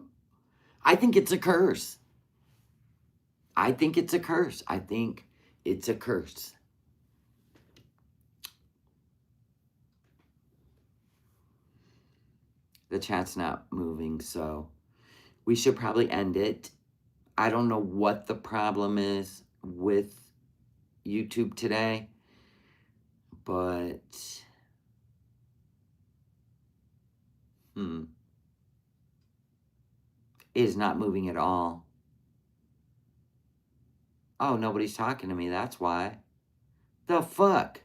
Speaker 1: I think it's a curse. I think it's a curse. I think it's a curse. The chat's not moving, so we should probably end it. I don't know what the problem is with YouTube today, but it is not moving at all. Oh, nobody's talking to me, that's why. The fuck?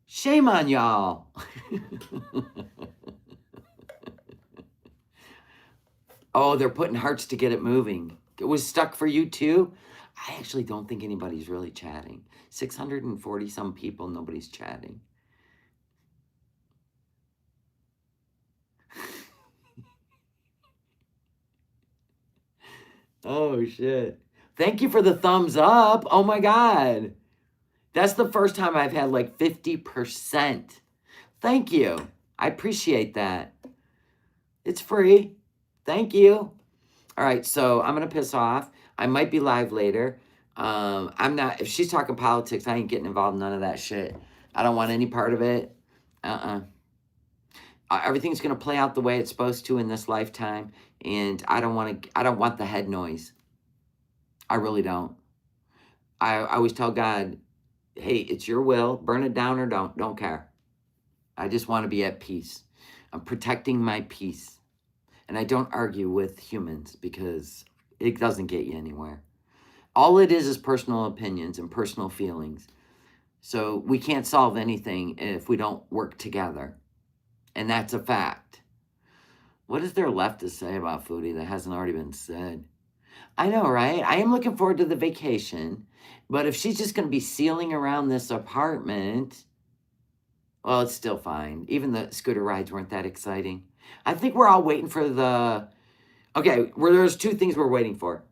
Speaker 1: Shame on y'all. Oh, they're putting hearts to get it moving. It was stuck for you too? I actually don't think anybody's really chatting. 640 some people, nobody's chatting. Oh, shit. Thank you for the thumbs up. Oh, my God. That's the first time I've had like 50%. Thank you. I appreciate that. It's free. Thank you. All right, so I'm going to piss off. I might be live later. I'm not, if she's talking politics, I ain't getting involved in none of that shit. I don't want any part of it. Everything's going to play out the way it's supposed to in this lifetime, and I don't want the head noise. I really don't. I always tell God, hey, it's your will. Burn it down or don't care. I just want to be at peace. I'm protecting my peace. And I don't argue with humans because it doesn't get you anywhere. All it is personal opinions and personal feelings. So we can't solve anything if we don't work together. And that's a fact. What is there left to say about Foodie that hasn't already been said? I know, right? I am looking forward to the vacation. But if she's just going to be sealing around this apartment, well, it's still fine. Even the scooter rides weren't that exciting. I think we're all waiting for the... Okay, there's two things we're waiting for.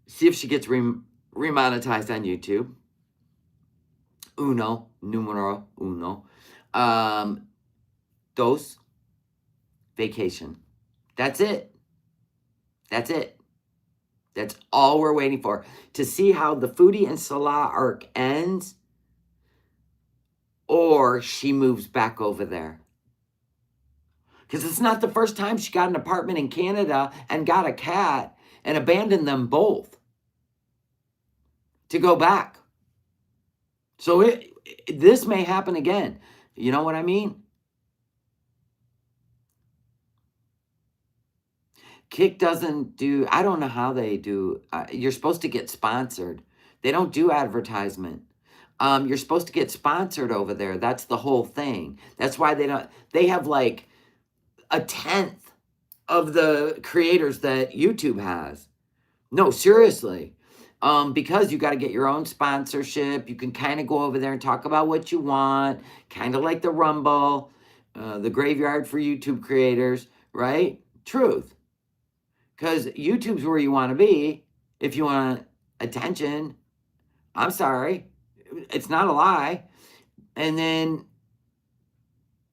Speaker 1: See if she gets remonetized on YouTube. Numero uno. Dos. Vacation. That's it. That's it. That's all we're waiting for. To see how the Foodie and Salah arc ends, or she moves back over there. Because it's not the first time she got an apartment in Canada and got a cat and abandoned them both to go back. So this may happen again. You know what I mean? Kick doesn't do, I don't know how they do. You're supposed to get sponsored. They don't do advertisement. You're supposed to get sponsored over there. That's the whole thing. That's why they have like a 10th of the creators that YouTube has. No, seriously. Because you got to get your own sponsorship. You can kind of go over there and talk about what you want. Kind of like the Rumble, the graveyard for YouTube creators, right? Truth. Because YouTube's where you want to be if you want attention. I'm sorry. It's not a lie. And then,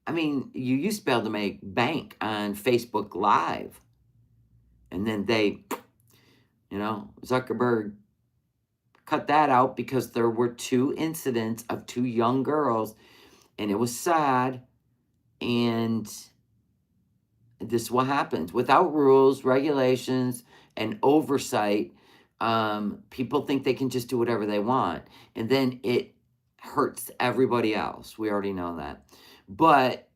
Speaker 1: I mean, you used to be able to make bank on Facebook Live. And then Zuckerberg cut that out because there were 2 incidents of 2 young girls. And it was sad. And this is what happens. Without rules, regulations, and oversight, people think they can just do whatever they want. And then it hurts everybody else. We already know that. But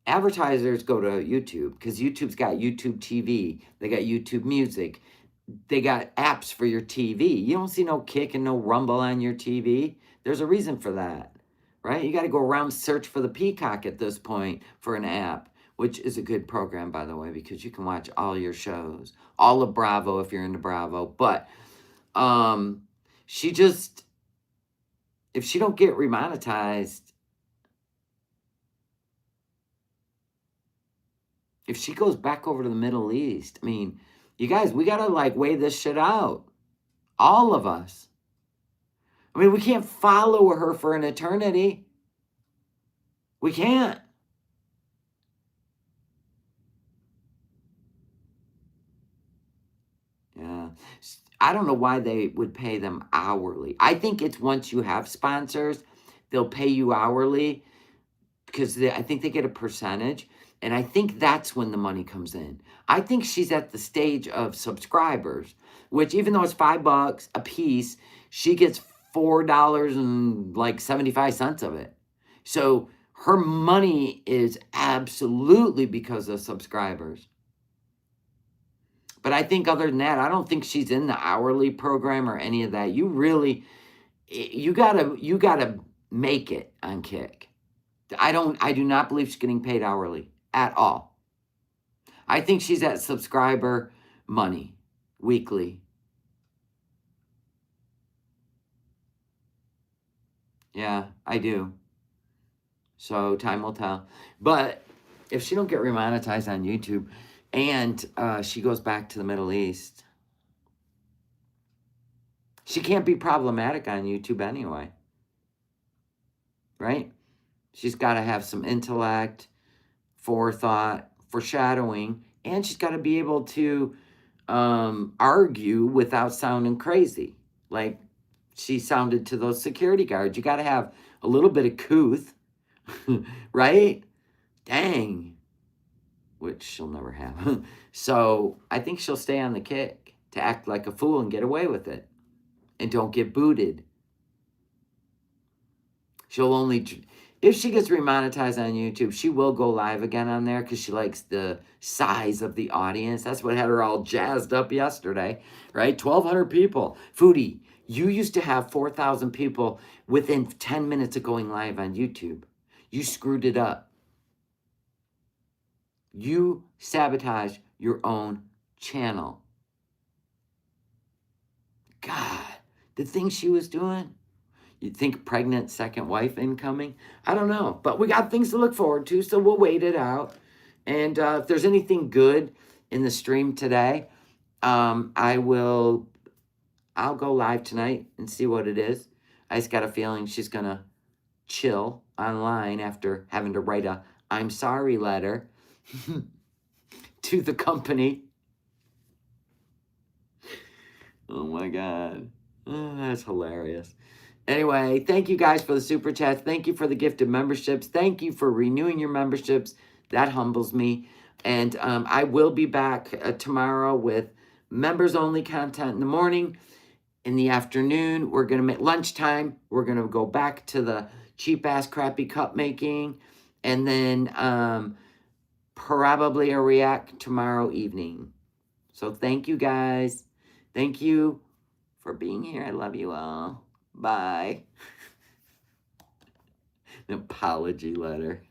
Speaker 1: advertisers go to YouTube because YouTube's got YouTube TV. They got YouTube Music. They got apps for your TV. You don't see no Kick and no Rumble on your TV. There's a reason for that, right? You got to go around search for the Peacock at this point for an app, which is a good program, by the way, because you can watch all your shows. All of Bravo if you're into Bravo. But she just, if she don't get remonetized, if she goes back over to the Middle East, I mean, you guys, we got to like weigh this shit out. All of us. I mean, we can't follow her for an eternity. We can't. Yeah. I don't know why they would pay them hourly. I think it's once you have sponsors, they'll pay you hourly because I think they get a percentage. And I think that's when the money comes in. I think she's at the stage of subscribers, which even though it's $5 a piece, she gets $4.75 of it. So her money is absolutely because of subscribers. But I think other than that, I don't think she's in the hourly program or any of that. You gotta make it on Kick. I do not believe she's getting paid hourly at all. I think she's at subscriber money weekly. Yeah, I do. So time will tell. But if she don't get remonetized on YouTube and she goes back to the Middle East, she can't be problematic on YouTube anyway. Right? She's got to have some intellect, forethought, foreshadowing, and she's got to be able to argue without sounding crazy. Like she sounded to those security guards. You got to have a little bit of couth, right? Dang. Which she'll never have. So I think she'll stay on the Kick to act like a fool and get away with it. And don't get booted. She'll only, if she gets remonetized on YouTube, she will go live again on there because she likes the size of the audience. That's what had her all jazzed up yesterday, right? 1,200 people. Foodie, you used to have 4,000 people within 10 minutes of going live on YouTube. You screwed it up. You sabotage your own channel. God, the things she was doing. You'd think pregnant second wife incoming. I don't know. But we got things to look forward to, so we'll wait it out. And if there's anything good in the stream today, I'll go live tonight and see what it is. I just got a feeling she's going to chill online after having to write a I'm sorry letter to the company. Oh my God. Oh, that's hilarious. Anyway, thank you guys for the super chats. Thank you for the gifted memberships. Thank you for renewing your memberships. That humbles me. And I will be back tomorrow with members only content in the morning. In the afternoon, we're going to make lunchtime. We're going to go back to the cheap ass crappy cup making. And then probably a react tomorrow evening. So thank you guys. Thank you for being here. I love you all. Bye. An apology letter.